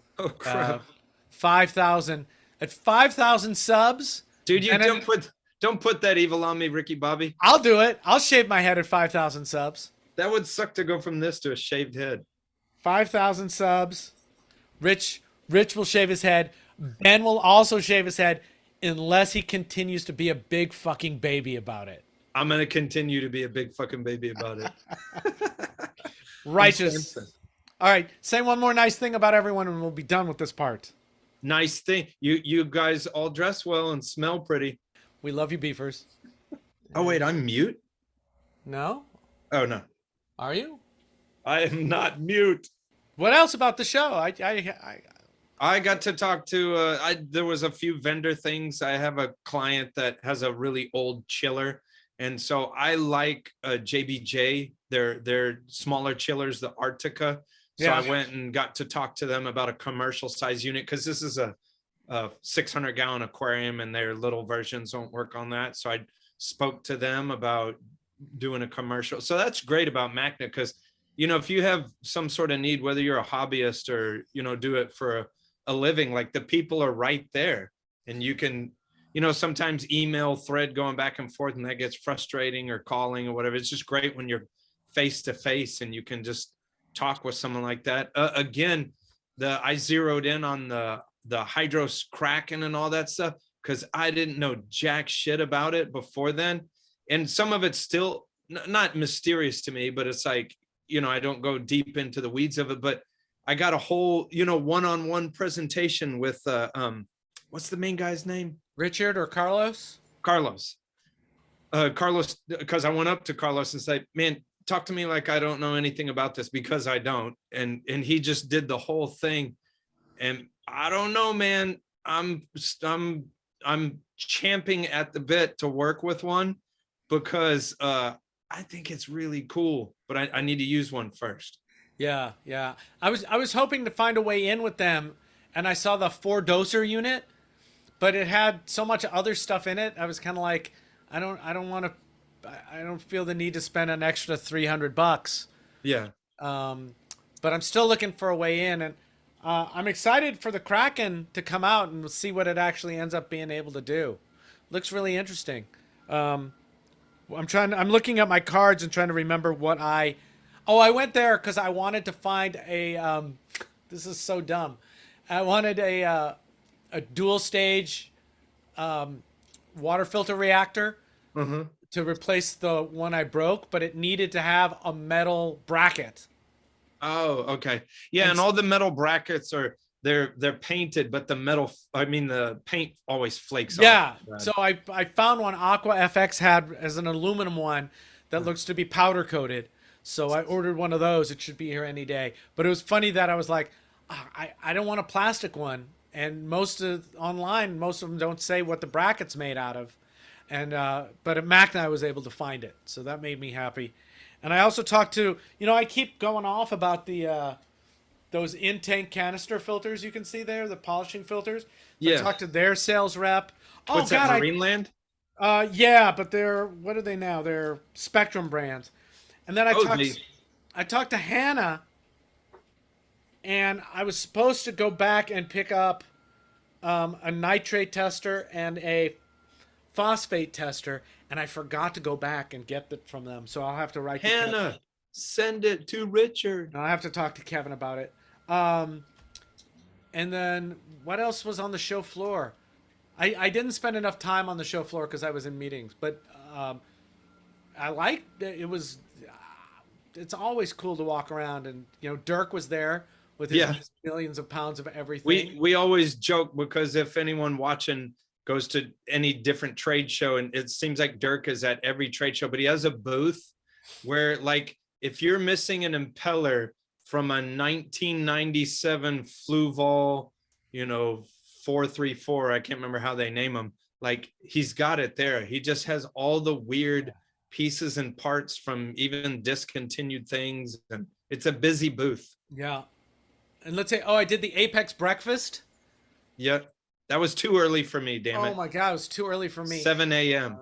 5,000. At 5,000 subs, dude, you don't put that evil on me, Ricky Bobby. I'll do it. I'll shave my head at 5,000 subs. That would suck to go from this to a shaved head. 5,000 subs. Rich will shave his head. Ben will also shave his head unless he continues to be a big fucking baby about it. I'm going to continue to be a big fucking baby about it. Righteous. All right. Say one more nice thing about everyone and we'll be done with this part. Nice thing. You guys all dress well and smell pretty. We love you, beefers. Oh, wait, I'm mute? No? Oh, no. Are you? I am not mute. What else about the show? I got to talk to, there was a few vendor things. I have a client that has a really old chiller. And so I like JBJ, their smaller chillers, the Arctica. So I went and got to talk to them about a commercial size unit, because this is a 600-gallon aquarium and their little versions don't work on that. So I spoke to them about doing a commercial. So that's great about MACNA, because, you know, if you have some sort of need, whether you're a hobbyist or, you know, do it for a living, like the people are right there, and you can, you know, sometimes email thread going back and forth and that gets frustrating, or calling or whatever. It's just great when you're face to face and you can just talk with someone like that. Again, I zeroed in on the hydros cracking and all that stuff, because I didn't know jack shit about it before then. And some of it's still not mysterious to me, but it's like, you know, I don't go deep into the weeds of it, but I got a whole, you know, one-on-one presentation with, what's the main guy's name? Richard or Carlos? Carlos, because I went up to Carlos and said, man, talk to me like I don't know anything about this, because I don't. And he just did the whole thing. And I don't know, man, I'm champing at the bit to work with one, because I think it's really cool, but I need to use one first. Yeah. I was hoping to find a way in with them, and I saw the 4-doser unit, but it had so much other stuff in it. I was kind of like, I don't feel the need to spend an extra $300. Yeah. But I'm still looking for a way in, and I'm excited for the Kraken to come out and we'll see what it actually ends up being able to do. Looks really interesting. I'm looking at my cards and trying to remember what I went there because I wanted to find a, this is so dumb. I wanted a a dual stage water filter reactor Uh-huh. to replace the one I broke, but it needed to have a metal bracket. Oh, okay. Yeah, And and all the metal brackets are they're painted, but the metal, I mean, the paint always flakes yeah, off. so I found one Aqua FX had as an aluminum one that looks to be powder coated. So I ordered one of those. It should be here any day. But it was funny that I was like, I don't want a plastic one. And most of them don't say what the bracket's made out of. And but at MACNA I was able to find it, so that made me happy. And I also talked to, I keep going off about the those in-tank canister filters you can see there, the polishing filters. So Yeah. I talked to their sales rep. Oh What's God, that, Marineland? yeah, but they're, what are they now? They're Spectrum brands. And then I talked to Hannah, and I was supposed to go back and pick up a nitrate tester and a phosphate tester, and I forgot to go back and get it from them. So I'll have to write to Kevin. Hannah, send it to Richard. I'll have to talk to Kevin about it. And then what else was on the show floor? I didn't spend enough time on the show floor because I was in meetings, but I liked it. It was, it's always cool to walk around, and Dirk was there with his millions of pounds of everything. We always joke, because if anyone watching goes to any different trade show, and it seems like Dirk is at every trade show, but he has a booth where, like, if you're missing an impeller from a 1997 Fluval, 434, I can't remember how they name them, like, he's got it there. He just has all the weird pieces and parts from even discontinued things, and it's a busy booth. Yeah. And let's say, I did the Apex breakfast. Yep. That was too early for me, damn it. Oh my God, it was too early for me. 7 a.m.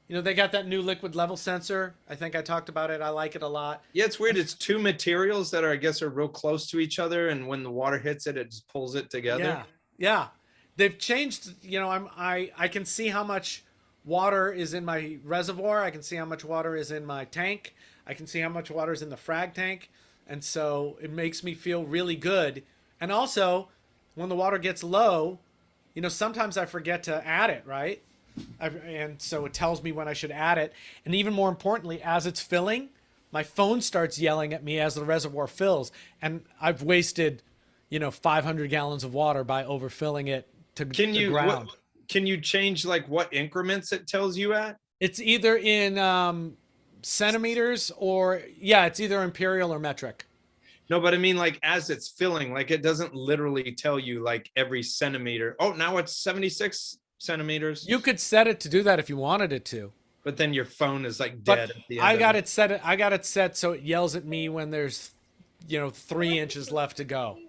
They got that new liquid level sensor. I think I talked about it. I like it a lot. Yeah, it's weird. It's two materials that I guess are real close to each other, and when the water hits it, it just pulls it together. Yeah, yeah. They've changed. I can see how much water is in my reservoir. I can see how much water is in my tank. I can see how much water is in the frag tank, and so it makes me feel really good. And also, when the water gets low, sometimes I forget to add it, right? And so it tells me when I should add it. And even more importantly, as it's filling, my phone starts yelling at me as the reservoir fills. And I've wasted, 500 gallons of water by overfilling it to the ground. Can you change, like, what increments it tells you at? It's either in centimeters or, it's either imperial or metric. No, but I mean, like, as it's filling, like, it doesn't literally tell you, like, every centimeter. Oh, now it's 76 centimeters. You could set it to do that if you wanted it to. But then your phone is, like, dead at the end. I got it set so it yells at me when there's, 3 inches left to go.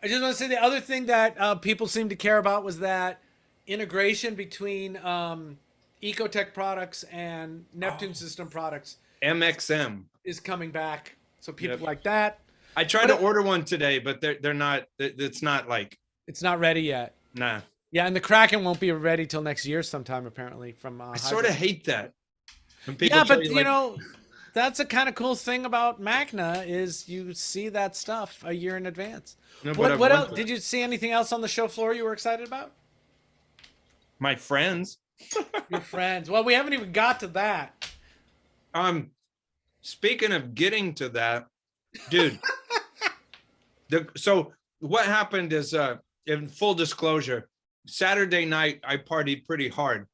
I just want to say the other thing that people seem to care about was that integration between Ecotech products and Neptune System products. MXM is coming back. So people like that. I tried to order one today, but they're not. It's not like. It's not ready yet. Nah. Yeah, and the Kraken won't be ready till next year sometime, apparently. I sort of hate that. Yeah, but that's a kind of cool thing about MACNA is you see that stuff a year in advance. No, what else? Did you see anything else on the show floor you were excited about? My friends. Your friends. Well, we haven't even got to that. Speaking of getting to that, dude. So what happened is, in full disclosure, Saturday night I partied pretty hard,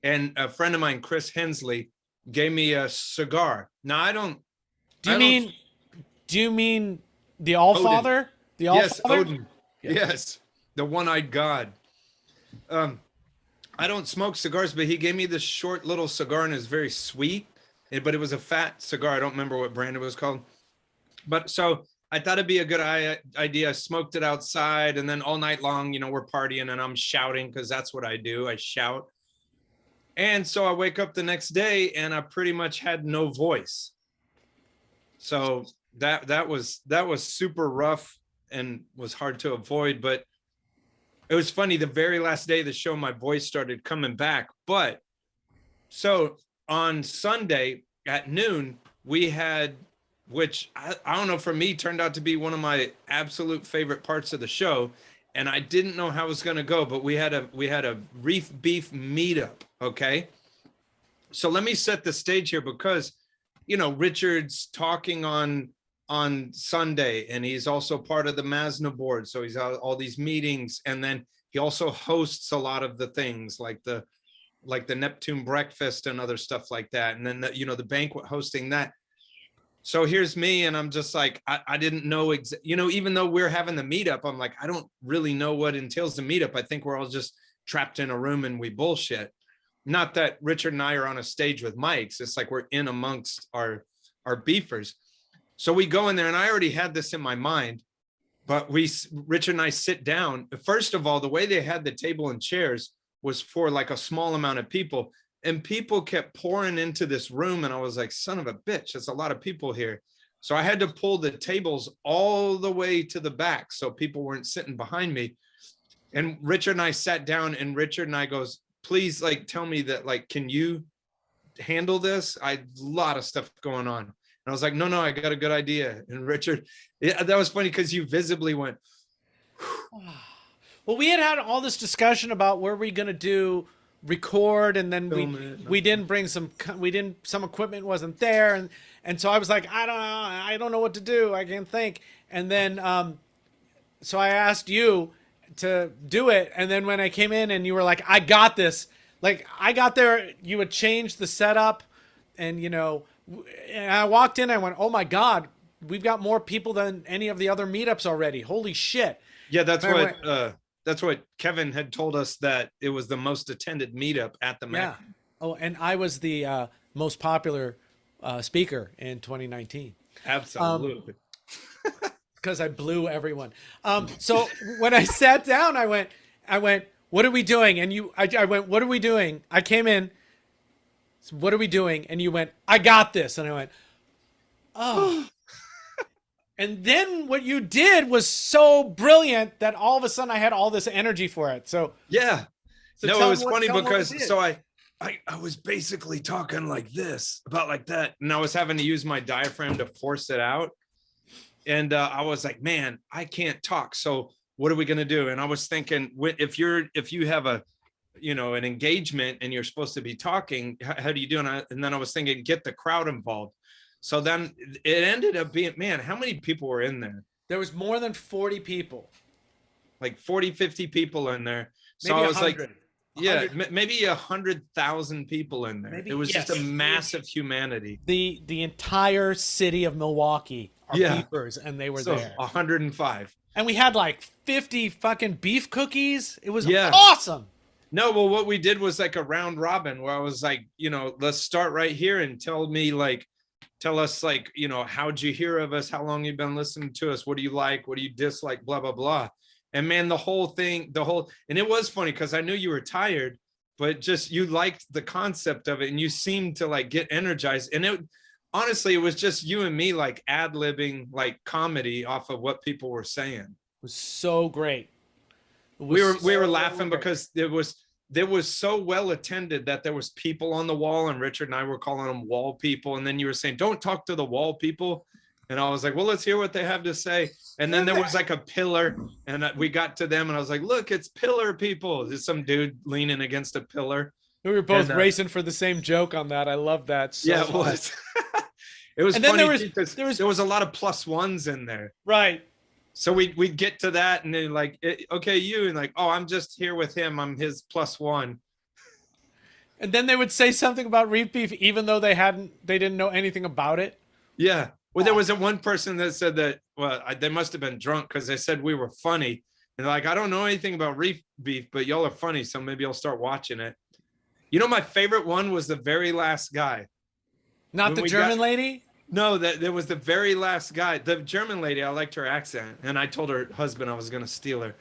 and a friend of mine, Chris Hensley, gave me a cigar. Now I don't. Do you mean the Allfather? The Allfather? Yes, Odin. Yeah. Yes, the one-eyed god. I don't smoke cigars, but he gave me this short little cigar, and it's very sweet. But it was a fat cigar. I don't remember what brand it was called. But so I thought it'd be a good idea. I smoked it outside, and then all night long, we're partying, and I'm shouting because that's what I do. I shout. And so I wake up the next day, and I pretty much had no voice. So that was super rough and was hard to avoid. But it was funny. The very last day of the show, my voice started coming back. But so on Sunday at noon, we had, which I don't know, for me turned out to be one of my absolute favorite parts of the show. and I didn't know how it was going to go, but we had a Reef Beef meetup. Okay. So let me set the stage here because, Richard's talking on Sunday, and he's also part of the MACNA board. So he's at all these meetings, and then he also hosts a lot of the things like the Neptune breakfast and other stuff like that. And then the banquet hosting that. So here's me, and I'm just like, I didn't know, even though we're having the meetup, I'm like, I don't really know what entails the meetup. I think we're all just trapped in a room and we bullshit. Not that Richard and I are on a stage with mics. It's like we're in amongst our beefers. So we go in there, and I already had this in my mind, but Richard and I sit down. First of all, the way they had the table and chairs was for like a small amount of people. And people kept pouring into this room, and I was like, son of a bitch, it's a lot of people here. So I had to pull the tables all the way to the back so people weren't sitting behind me. And Richard and I sat down, and Richard and I goes, please, like, tell me that, like, can you handle this? A lot of stuff going on. And I was like, no, I got a good idea. And Richard, that was funny because you visibly went. Well, we had all this discussion about where we're going to record, and then we didn't bring some equipment wasn't there, and so I was like, I don't know what to do, I can't think. And then so I asked you to do it, and then when I came in and you were like, I got this, like I got there, you had changed the setup, and and I walked in, I went, oh my god, we've got more people than any of the other meetups already, holy shit. Yeah, that's what Kevin had told us, that it was the most attended meetup at the MACNA. Yeah. Oh, and I was the most popular speaker in 2019. Absolutely. Because I blew everyone. So when I sat down, I went, what are we doing? And I went, what are we doing? I came in, so what are we doing? And you went, I got this. And I went, oh. And then what you did was so brilliant that all of a sudden I had all this energy for it. So yeah, so no, it was funny because so I was basically talking like this about like that, and I was having to use my diaphragm to force it out. And I was like, man, I can't talk. So what are we gonna do? And I was thinking, if you have an engagement and you're supposed to be talking, how do you do? And then I was thinking, get the crowd involved. So then it ended up being, man, how many people were in there? There was more than 40 people. Like 40, 50 people in there. So maybe I was 100. like, yeah, maybe 100,000 people in there. It was just a massive humanity. The entire city of Milwaukee are beefers, and they were there. 105. And we had like 50 fucking beef cookies. It was awesome. No, well, what we did was like a round robin where I was like, let's start right here and tell us like, how'd you hear of us? How long you've been listening to us? What do you like? What do you dislike? Blah, blah, blah. And man, the whole thing, and it was funny because I knew you were tired, but just, you liked the concept of it and you seemed to like get energized. And honestly, it was just you and me, like ad-libbing, like comedy off of what people were saying. It was so great. We were laughing because there was so well attended that there was people on the wall, and Richard and I were calling them wall people. And then you were saying, don't talk to the wall people. And I was like, well, let's hear what they have to say. And then there was like a pillar, and we got to them and I was like, look, it's pillar people. There's some dude leaning against a pillar. We were both racing for the same joke on that. I love that. So yeah, it was. It was funny because there was a lot of +1s in there. Right. So we'd get to that, and then like, okay, you, and like, oh, I'm just here with him. I'm his +1. And then they would say something about Reef Beef, even though they didn't know anything about it. Yeah. Well, there was one person that said that, well, they must have been drunk because they said we were funny. And like, I don't know anything about Reef Beef, but y'all are funny. So maybe I'll start watching it. My favorite one was the very last guy. Not the German lady? No, there was the very last guy. The German lady, I liked her accent, and I told her husband I was going to steal her.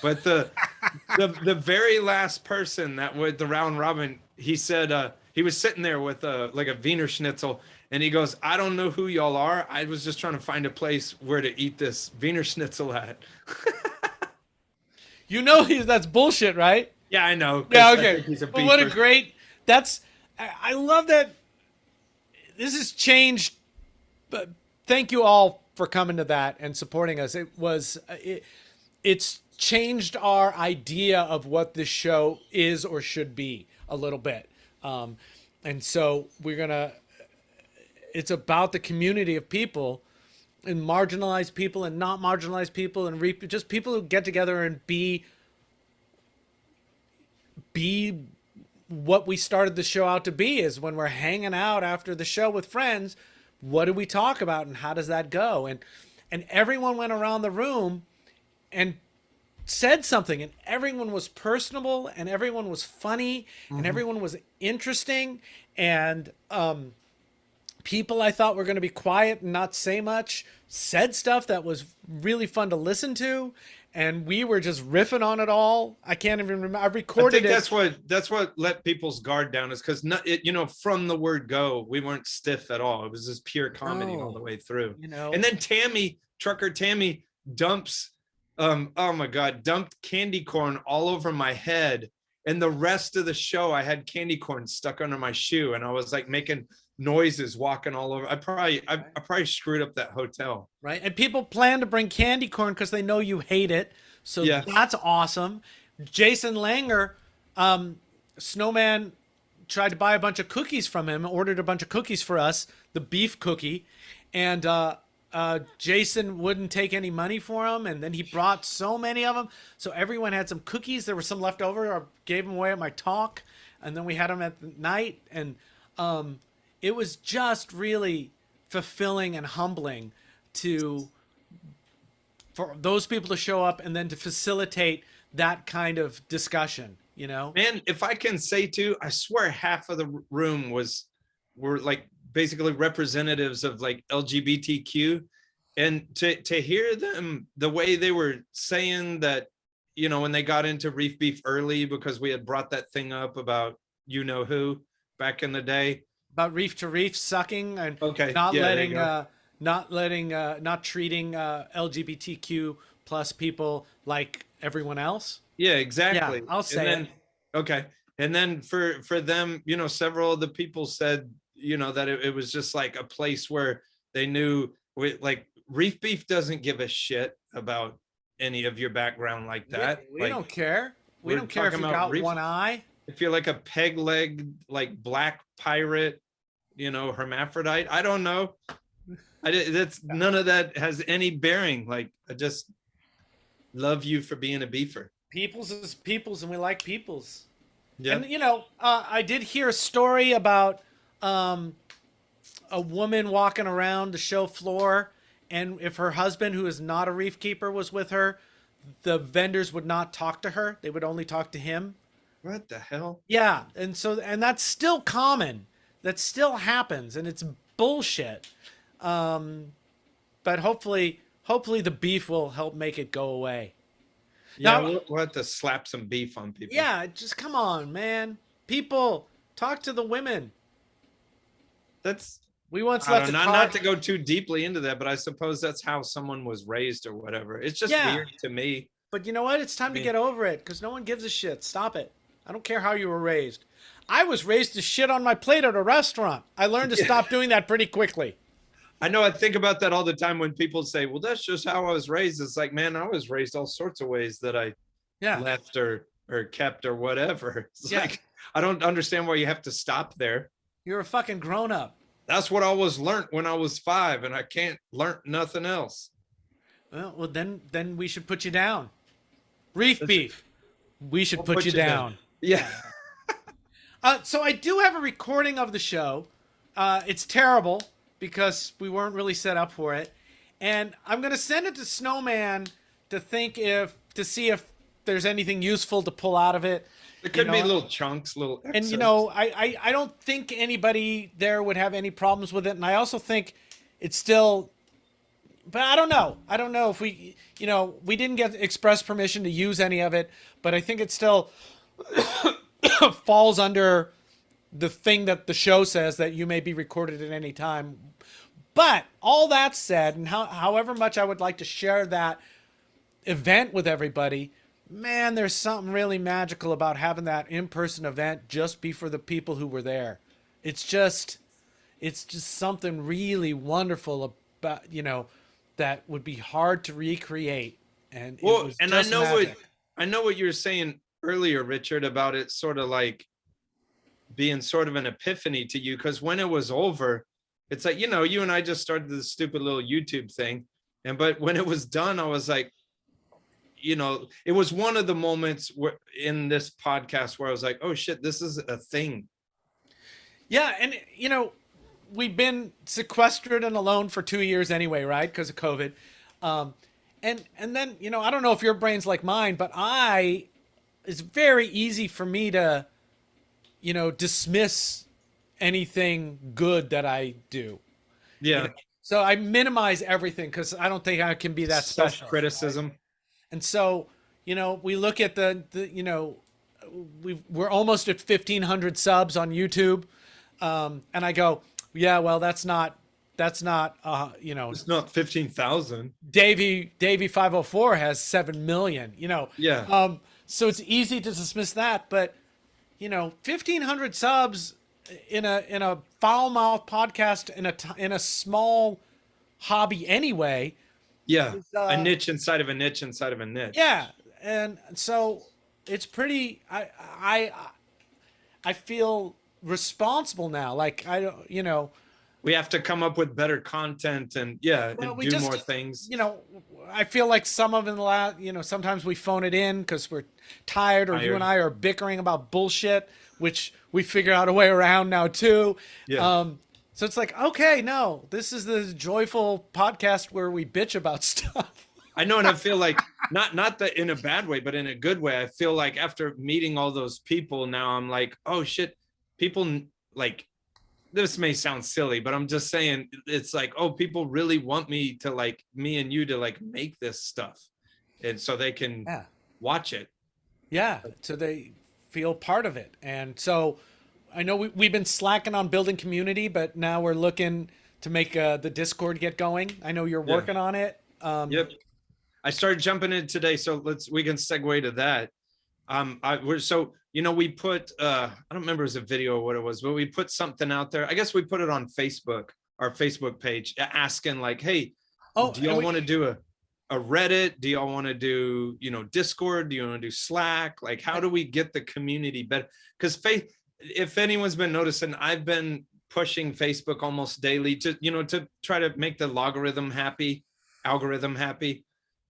But the very last person that with the round robin, he said he was sitting there with like a Wiener Schnitzel, and he goes, I don't know who y'all are. I was just trying to find a place where to eat this Wiener Schnitzel at. That's bullshit, right? Yeah, I know. Yeah, okay. He's a but what a great. I love that. This has changed. But thank you all for coming to that and supporting us. It's changed our idea of what this show is or should be a little bit. And so it's about the community of people, and marginalized people and not marginalized people, and just people who get together and be what we started the show out to be. Is when we're hanging out after the show with friends, what do we talk about and how does that go? And everyone went around the room and said something, and everyone was personable, and everyone was funny, and everyone was interesting, and people I thought were going to be quiet and not say much said stuff that was really fun to listen to, and we were just riffing on it all. I can't even remember. I recorded it. That's what let people's guard down, is because from the word go, we weren't stiff at all. It was just pure comedy all the way through. And then Trucker Tammy dumps oh my God, dumped candy corn all over my head. And the rest of the show, I had candy corn stuck under my shoe, and I was like making noises walking all over. I probably screwed up that hotel. Right. And people plan to bring candy corn because they know you hate it. So that's awesome. Jason Langer, Snowman tried to buy a bunch of cookies from him, ordered a bunch of cookies for us, the beef cookie. And Jason wouldn't take any money for them, and then he brought so many of them, so everyone had some cookies. There were some left over. I gave them away at my talk, and then we had them at the night, and it was just really fulfilling and humbling for those people to show up and then to facilitate that kind of discussion. Man, if I can say too, I swear half of the room were like basically representatives of like LGBTQ, and to hear them the way they were saying that, when they got into Reef Beef early, because we had brought that thing up about who back in the day about reef to reef sucking and not treating LGBTQ plus people like everyone else. Yeah, exactly. Yeah, I'll say it. Okay. And then for them, several of the people said, that it was just like a place where they knew, like, Reef Beef doesn't give a shit about any of your background like that. We don't care. We don't care if you got Reef, one eye. If you're like a peg-legged, like black pirate, hermaphrodite, I don't know. That's none of that has any bearing. Like, I just love you for being a beefer. Peoples is peoples, and we like peoples. Yeah. And I did hear a story about a woman walking around the show floor, and if her husband, who is not a reef keeper, was with her, the vendors would not talk to her. They would only talk to him. What the hell? Yeah. And that's still common. That still happens, and it's bullshit. But hopefully the beef will help make it go away. Yeah, now, we'll have to slap some beef on people. Yeah, just come on, man. People, talk to the women. We once left not to go too deeply into that, but I suppose that's how someone was raised or whatever. It's just weird to me. But you know what? It's time to get over it, because no one gives a shit. Stop it. I don't care how you were raised. I was raised to shit on my plate at a restaurant. I learned to stop doing that pretty quickly. I know. I think about that all the time when people say, well, that's just how I was raised. It's like, man, I was raised all sorts of ways that I left or kept or whatever. It's like, I don't understand why you have to stop there. You're a fucking grown up. That's what I was learned when I was 5, and I can't learn nothing else. Well, then we should put you down. Reef Beef. We should put you down. Yeah. So I do have a recording of the show. It's terrible because we weren't really set up for it. And I'm going to send it to Snowman to see if there's anything useful to pull out of it. It could be little chunks, little excerpts. And, I don't think anybody there would have any problems with it. And I also think it's still, but I don't know. I don't know if we didn't get express permission to use any of it, but I think it still falls under the thing that the show says, that you may be recorded at any time. But all that said, and however much I would like to share that event with everybody, man, there's something really magical about having that in-person event just be for the people who were there. It's just something really wonderful about, that would be hard to recreate. and it Well, was and just magic. I know what you were saying earlier, Richard, about it sort of like being sort of an epiphany to you, because when it was over, it's like, you know, you and I just started this stupid little YouTube thing. And but when it was done, I was like, you know, it was one of the moments where in this podcast where I was like, oh shit, this is a thing. Yeah, and you know, we've been sequestered and alone for 2 years anyway, right? Because of COVID. And then, you know, I don't know if your brain's like mine, but it's very easy for me to, you know, dismiss anything good that I do. Yeah. You know? So I minimize everything because I don't think I can be that special. Self-criticism. Right? And so, you know, we look at the you know, we're almost at 1,500 subs on YouTube. And I go, yeah, well, that's not, you know, It's not 15,000. Davey 504 has 7 million, you know? Yeah. So it's easy to dismiss that, but you know, 1,500 subs in a foul mouth podcast in a small hobby anyway. Yeah. A niche inside of a niche inside of a niche. Yeah. And so it's pretty, I feel responsible now. Like I don't, you know, we have to come up with better content and and do more things. You know, I feel like some of in the last, you know, sometimes we phone it in because we're tired, or you and I are bickering about bullshit, which we figure out a way around now too. Yeah. So it's like, okay, no, this is the joyful podcast where we bitch about stuff. I know, and I feel like not that in a bad way, but in a good way. I feel like after meeting all those people now, I'm like, oh shit, people like, this may sound silly, but I'm just saying, it's like, oh, people really want me and you to like make this stuff, and so they can watch it. Yeah, so they feel part of it. And so I know we've been slacking on building community, but now we're looking to make the Discord get going. I know you're working on it. Yep. I started jumping in today, so we can segue to that. You know, we put I don't remember if it was a video or what it was, but we put something out there. I guess we put it on Facebook, our Facebook page, asking like, hey, do y'all want to do a Reddit? Do y'all want to do, you know, Discord? Do you want to do Slack? Like, how do we get the community better? Because if anyone's been noticing, I've been pushing Facebook almost daily to, you know, to try to make the algorithm happy,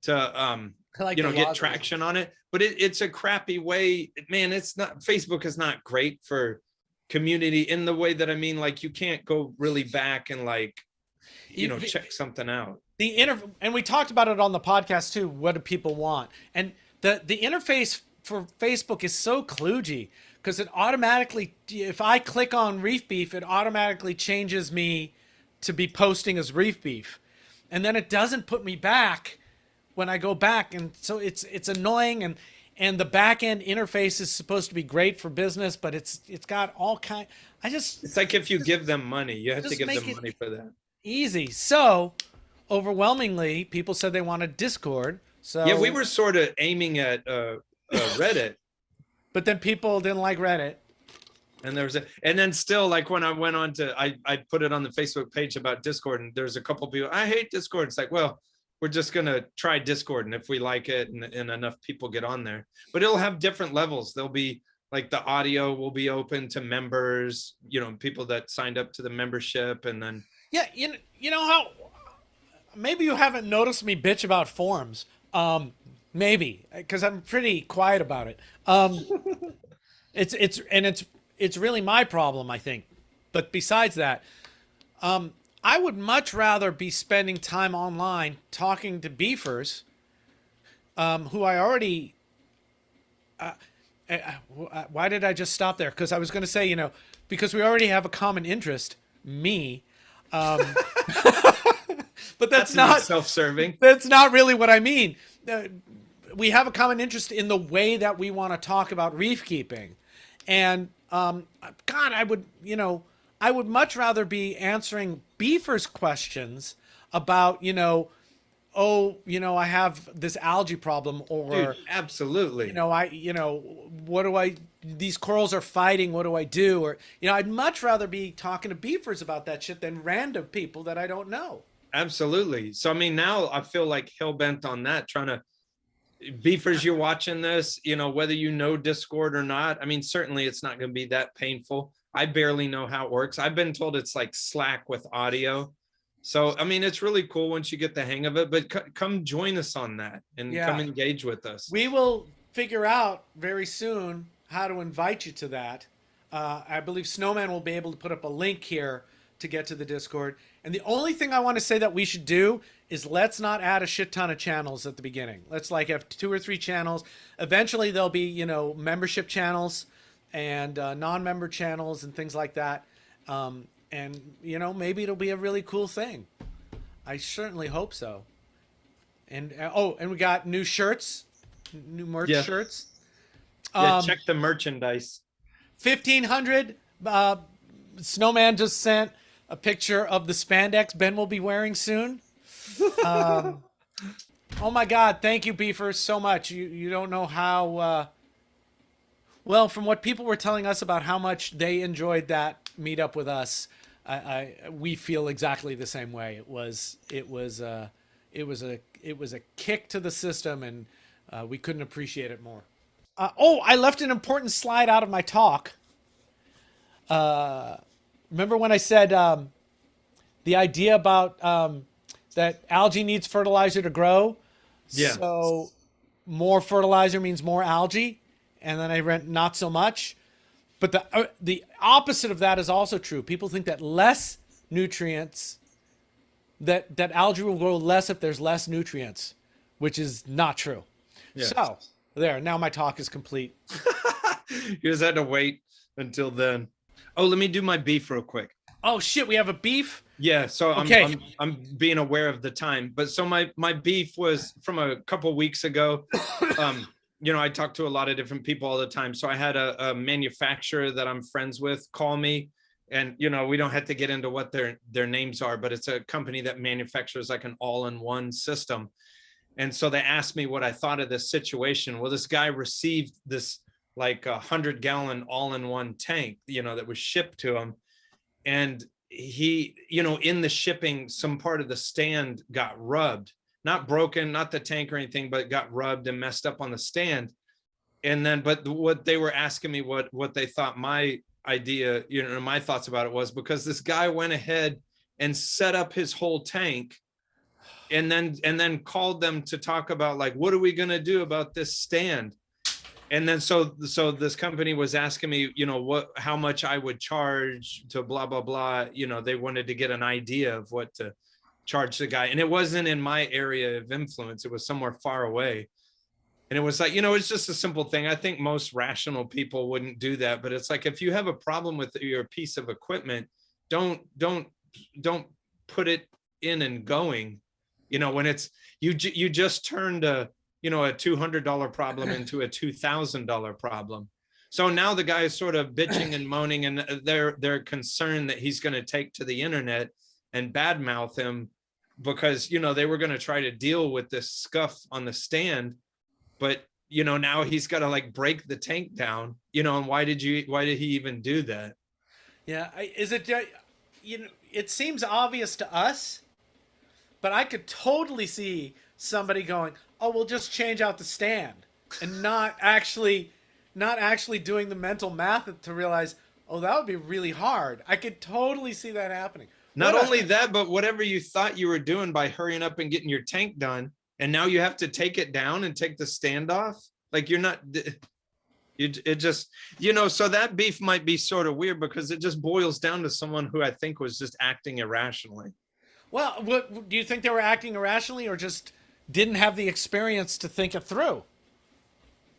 to you know, get traction on it. But it's a crappy way, man. It's not, Facebook is not great for community in the way that, I mean, like, you can't go really back and like, you know, check something out. And we talked about it on the podcast too. What do people want? And the interface for Facebook is so kludgy because it automatically, if I click on Reef Beef, it automatically changes me to be posting as Reef Beef, and then it doesn't put me back when I go back. And so it's annoying, and the back end interface is supposed to be great for business, but it's got all kind. It's like if you give them money, you have to give them money for that. Easy. So overwhelmingly, people said they wanted Discord. So yeah, we were sort of aiming at Reddit, but then people didn't like Reddit. And and then still, like, when I went on to, I put it on the Facebook page about Discord, and there's a couple people, I hate Discord. It's like, well, we're just gonna try Discord, and if we like it and enough people get on there, but it'll have different levels. There'll be like the audio will be open to members, you know, people that signed up to the membership, and then you know how maybe you haven't noticed me bitch about forums. Maybe because I'm pretty quiet about it. It's really my problem, I think. But besides that, I would much rather be spending time online talking to beefers, who I already. Why did I just stop there? Because I was going to say, you know, because we already have a common interest, me. But that's not self-serving. That's not really what I mean. We have a common interest in the way that we want to talk about reef keeping, and God, I would much rather be answering beefers' questions about, you know, oh, you know, I have this algae problem, or dude, absolutely, these corals are fighting, what do I do? Or, you know, I'd much rather be talking to beefers about that shit than random people that I don't know. Absolutely. So I mean, now I feel like hell-bent on that, trying to beefers, you're watching this, you know, whether you know Discord or not, I mean, certainly it's not going to be that painful. I barely know how it works. I've been told it's like Slack with audio. So, I mean, it's really cool once you get the hang of it, but come join us on that and come engage with us. We will figure out very soon how to invite you to that. I believe Snowman will be able to put up a link here to get to the Discord. And the only thing I want to say that we should do is let's not add a shit ton of channels at the beginning. Let's like have 2 or 3 channels. Eventually there'll be, you know, membership channels and non-member channels and things like that. And, you know, maybe it'll be a really cool thing. I certainly hope so. And, and we got new shirts, new merch shirts. Yeah, check the merchandise. 1,500. Snowman just sent a picture of the spandex Ben will be wearing soon. Oh my God. Thank you, Beefers, so much. You don't know how, well, from what people were telling us about how much they enjoyed that meetup with us, we feel exactly the same way. It was a kick to the system, and we couldn't appreciate it more. I left an important slide out of my talk. Remember when I said the idea about that algae needs fertilizer to grow? Yeah. So more fertilizer means more algae, and then I read not so much. But the opposite of that is also true. People think that less nutrients, that algae will grow less if there's less nutrients, which is not true. Yeah. So there, now my talk is complete. You just had to wait until then. Oh, let me do my beef real quick. Oh shit, we have a beef? Yeah, so I'm being aware of the time. But so my beef was from a couple weeks ago. You know, I talk to a lot of different people all the time. So I had a manufacturer that I'm friends with call me, and, you know, we don't have to get into what their names are, but it's a company that manufactures like an all-in-one system. And so they asked me what I thought of this situation. Well, this guy received this like 100-gallon all-in-one tank, you know, that was shipped to him. And he, you know, in the shipping, some part of the stand got rubbed. Not broken, not the tank or anything, but got rubbed and messed up on the stand. And then, but what they were asking me, what they thought my idea, you know, my thoughts about it was, because this guy went ahead and set up his whole tank and then called them to talk about like, what are we going to do about this stand? And then, so this company was asking me, you know, how much I would charge to blah, blah, blah. You know, they wanted to get an idea of what to charge the guy. And it wasn't in my area of influence. It was somewhere far away. And it was like, you know, it's just a simple thing. I think most rational people wouldn't do that, but it's like, if you have a problem with your piece of equipment, don't put it in and going, you know, when it's, you just turned a $200 problem into a $2,000 problem. So now the guy is sort of bitching and moaning, and they're concerned that he's going to take to the internet and badmouth him, because, you know, they were going to try to deal with this scuff on the stand, but, you know, now he's got to like break the tank down, you know, and why did he even do that? Yeah. You know, it seems obvious to us, but I could totally see somebody going, oh, we'll just change out the stand, and not actually doing the mental math to realize, oh, that would be really hard. I could totally see that happening. Not only that, but whatever you thought you were doing by hurrying up and getting your tank done, and now you have to take it down and take the stand off. Like, you're not, it just, you know, so that beef might be sort of weird, because it just boils down to someone who I think was just acting irrationally. Well, what, do you think they were acting irrationally, or just didn't have the experience to think it through?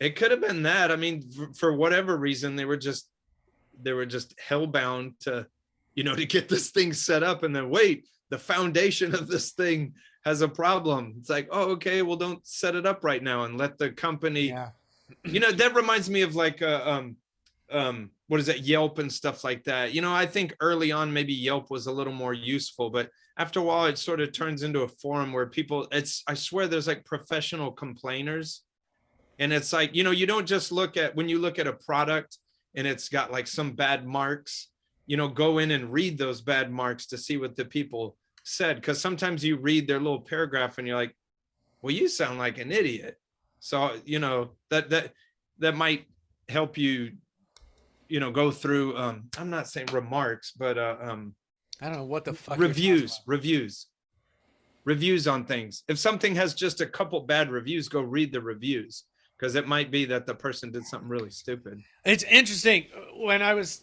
It could have been that. I mean, for whatever reason, they were just hellbound to, you know, to get this thing set up, and then wait, the foundation of this thing has a problem. It's like, oh, okay, well, don't set it up right now and let the company, you know, that reminds me of like, what is it, Yelp and stuff like that. You know, I think early on, maybe Yelp was a little more useful, but after a while, it sort of turns into a forum where people, I swear there's like professional complainers. And it's like, you know, you don't just when you look at a product and it's got like some bad marks, you know, go in and read those bad marks to see what the people said. Because sometimes you read their little paragraph and you're like, well, you sound like an idiot. So, that might help you, go through, I'm not saying remarks, but I don't know what the fuck. Reviews on things. If something has just a couple bad reviews, go read the reviews, because it might be that the person did something really stupid. It's interesting. When I was,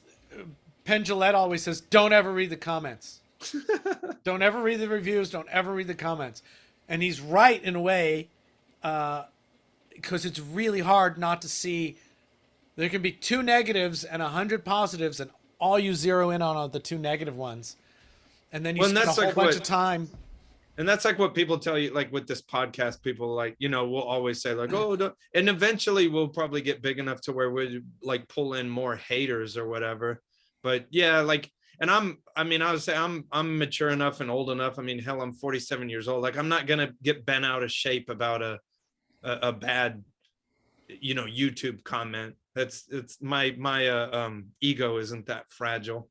Penn Jillette always says, don't ever read the comments. Don't ever read the reviews. Don't ever read the comments. And he's right in a way, because it's really hard not to see. There can be 2 negatives and 100 positives, and all you zero in on are the 2 negative ones. And then you spend a whole bunch of time. And that's like what people tell you, like with this podcast, people like, we'll always say like, oh, no. And eventually we'll probably get big enough to where we like pull in more haters or whatever. But yeah, like, and I would say I'm mature enough and old enough. I mean, hell, I'm 47 years old. Like, I'm not going to get bent out of shape about a bad, YouTube comment. It's my ego isn't that fragile.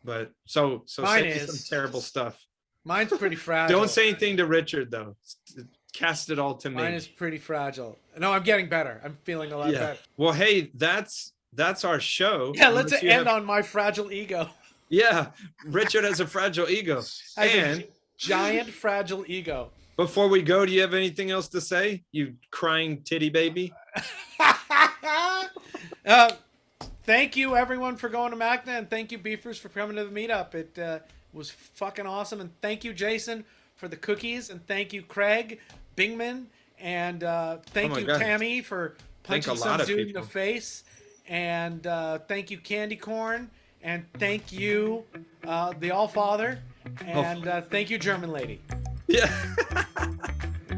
But so say some terrible stuff. Mine's pretty fragile. Don't say anything to Richard, though. Cast it all to me. Mine is pretty fragile. No, I'm getting better. I'm feeling a lot better. Well, hey, that's our show. Yeah, let's end on my fragile ego. Yeah, Richard has a fragile ego. And giant fragile ego. Before we go, do you have anything else to say, you crying titty baby? Thank you, everyone, for going to MACNA, and thank you, Beefers, for coming to the meetup. It was fucking awesome, and thank you, Jason, for the cookies, and thank you, Craig Bingman, and thank you, Tammy, for punching some dude in the face, and thank you, Candy Corn, and thank you, the Allfather, and thank you, German Lady. Yeah.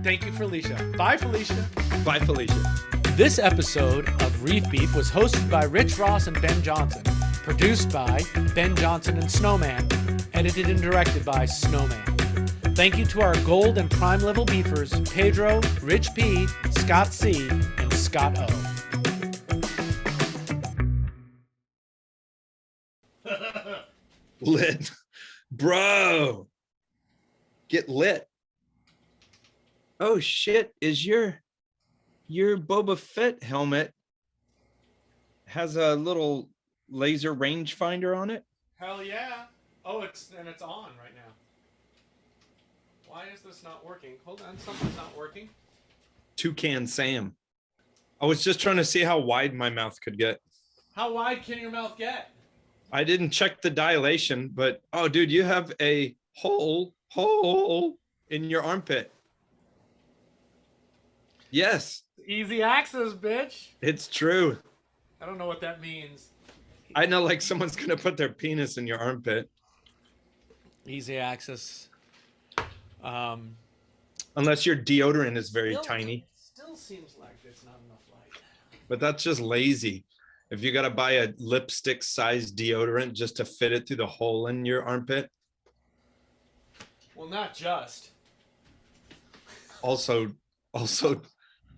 Thank you, Felicia. Bye, Felicia. Bye, Felicia. This episode of Reef Beef was hosted by Rich Ross and Ben Johnson, produced by Ben Johnson and Snowman, edited and directed by Snowman. Thank you to our gold and prime level beefers, Pedro, Rich P, Scott C, and Scott O. Lit. Bro. Get lit. Oh shit, is your Boba Fett helmet has a little laser rangefinder on it? Hell yeah. Oh, it's on right now. Why is this not working? Hold on, something's not working. Toucan Sam. I was just trying to see how wide my mouth could get. How wide can your mouth get? I didn't check the dilation, but oh dude, you have a hole in your armpit. Yes. Easy access, bitch. It's true. I don't know what that means. I know, like someone's gonna put their penis in your armpit. Easy access. Unless your deodorant is very tiny. Still seems like there's not enough light. But that's just lazy. If you gotta buy a lipstick sized deodorant just to fit it through the hole in your armpit. Well, not just. Also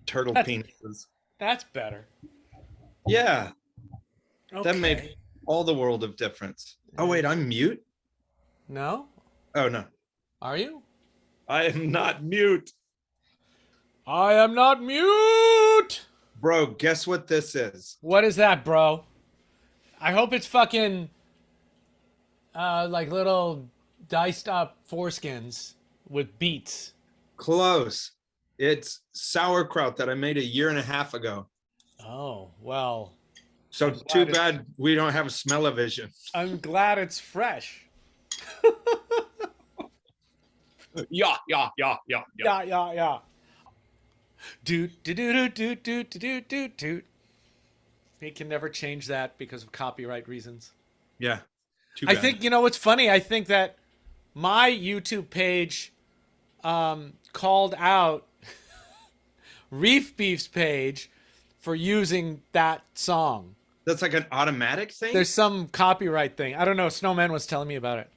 turtle penises. That's better. Yeah. Okay. That made all the world of difference. Oh wait, I'm mute? No? Oh no. Are you? I am not mute. I am not mute! Bro, guess what this is? What is that, bro? I hope it's fucking like little diced up foreskins with beets. Close. It's sauerkraut that I made 1.5 years ago. Oh, well. So too bad we don't have smell-o-vision. I'm glad it's fresh. Yeah. Doot, doot, doot, doot, doot, doot, doot, doot. He can never change that because of copyright reasons. Yeah. Too bad. I think, what's funny? I think that my YouTube page called out Reef Beef's page for using that song. That's like an automatic thing? There's some copyright thing. I don't know. Snowman was telling me about it.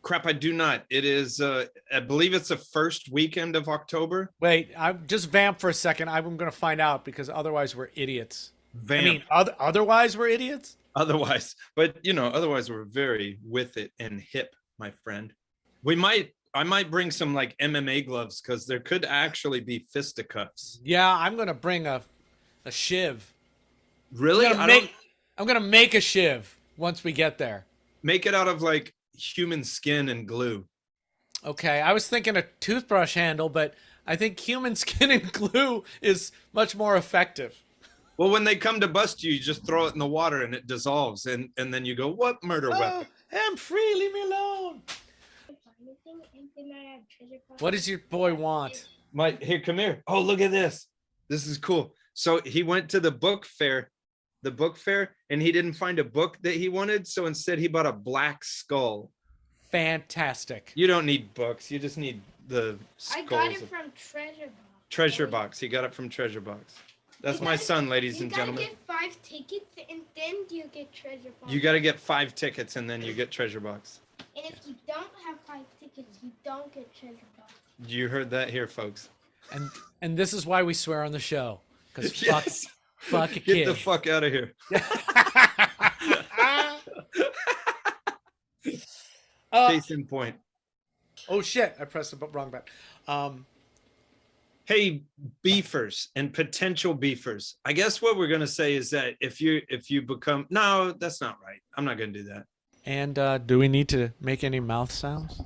Crap, I do not. It is, I believe it's the first weekend of October. Wait, I just vamp for a second. I'm going to find out because otherwise we're idiots. Vamp. I mean, otherwise we're idiots? Otherwise. But, otherwise we're very with it and hip, my friend. We might I might bring some like MMA gloves because there could actually be fisticuffs. Yeah, I'm gonna bring a shiv. Really? I'm gonna make a shiv once we get there. Make it out of like human skin and glue. Okay, I was thinking a toothbrush handle, but I think human skin and glue is much more effective. Well, when they come to bust you, you just throw it in the water and it dissolves, and then you go, "What murder weapon?" I'm free. Leave me alone. What does your boy want? Here, come here. Oh, look at this. This is cool. So he went to the book fair, and he didn't find a book that he wanted. So instead, he bought a black skull. Fantastic. You don't need books. You just need the skulls. I got it from Treasure Box. Treasure Box. He got it from Treasure Box. That's my son, ladies and gentlemen. You gotta get 5 tickets, and then you get Treasure Box. You got to get 5 tickets, and then you get Treasure Box. And if you don't have 5 tickets, you don't get Treasure Box. You heard that here, folks. And this is why we swear on the show. Because Yes. fuck a kid. Get the fuck out of here. Case in point. Oh shit! I pressed the wrong button. Hey, beefers and potential beefers. I guess what we're gonna say is that if you become no, that's not right. I'm not gonna do that. And do we need to make any mouth sounds?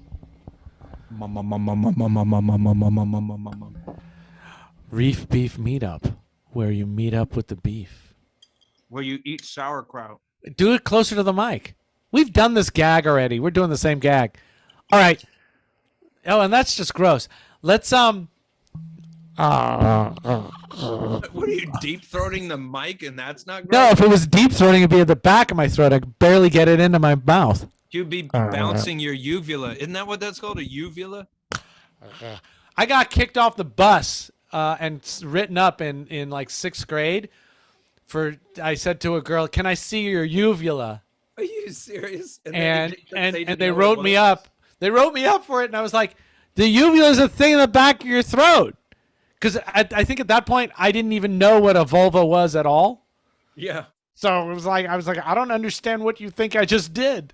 Reef Beef Meetup, where you meet up with the beef. Where you eat sauerkraut. Do it closer to the mic. We've done this gag already. We're doing the same gag. All right. Oh, and that's just gross. Let's What are you deep throating the mic and that's not gross? No, if it was deep throating, it'd be at the back of my throat. I could barely get it into my mouth. You'd be bouncing your uvula. Isn't that what that's called? A uvula? I got kicked off the bus and written up in like 6th grade for I said to a girl, "Can I see your uvula?" Are you serious? And they they wrote me up. They wrote me up for it, and I was like, "The uvula is a thing in the back of your throat." Because I think at that point I didn't even know what a vulva was at all. Yeah. So it was like I was like, I don't understand what you think I just did.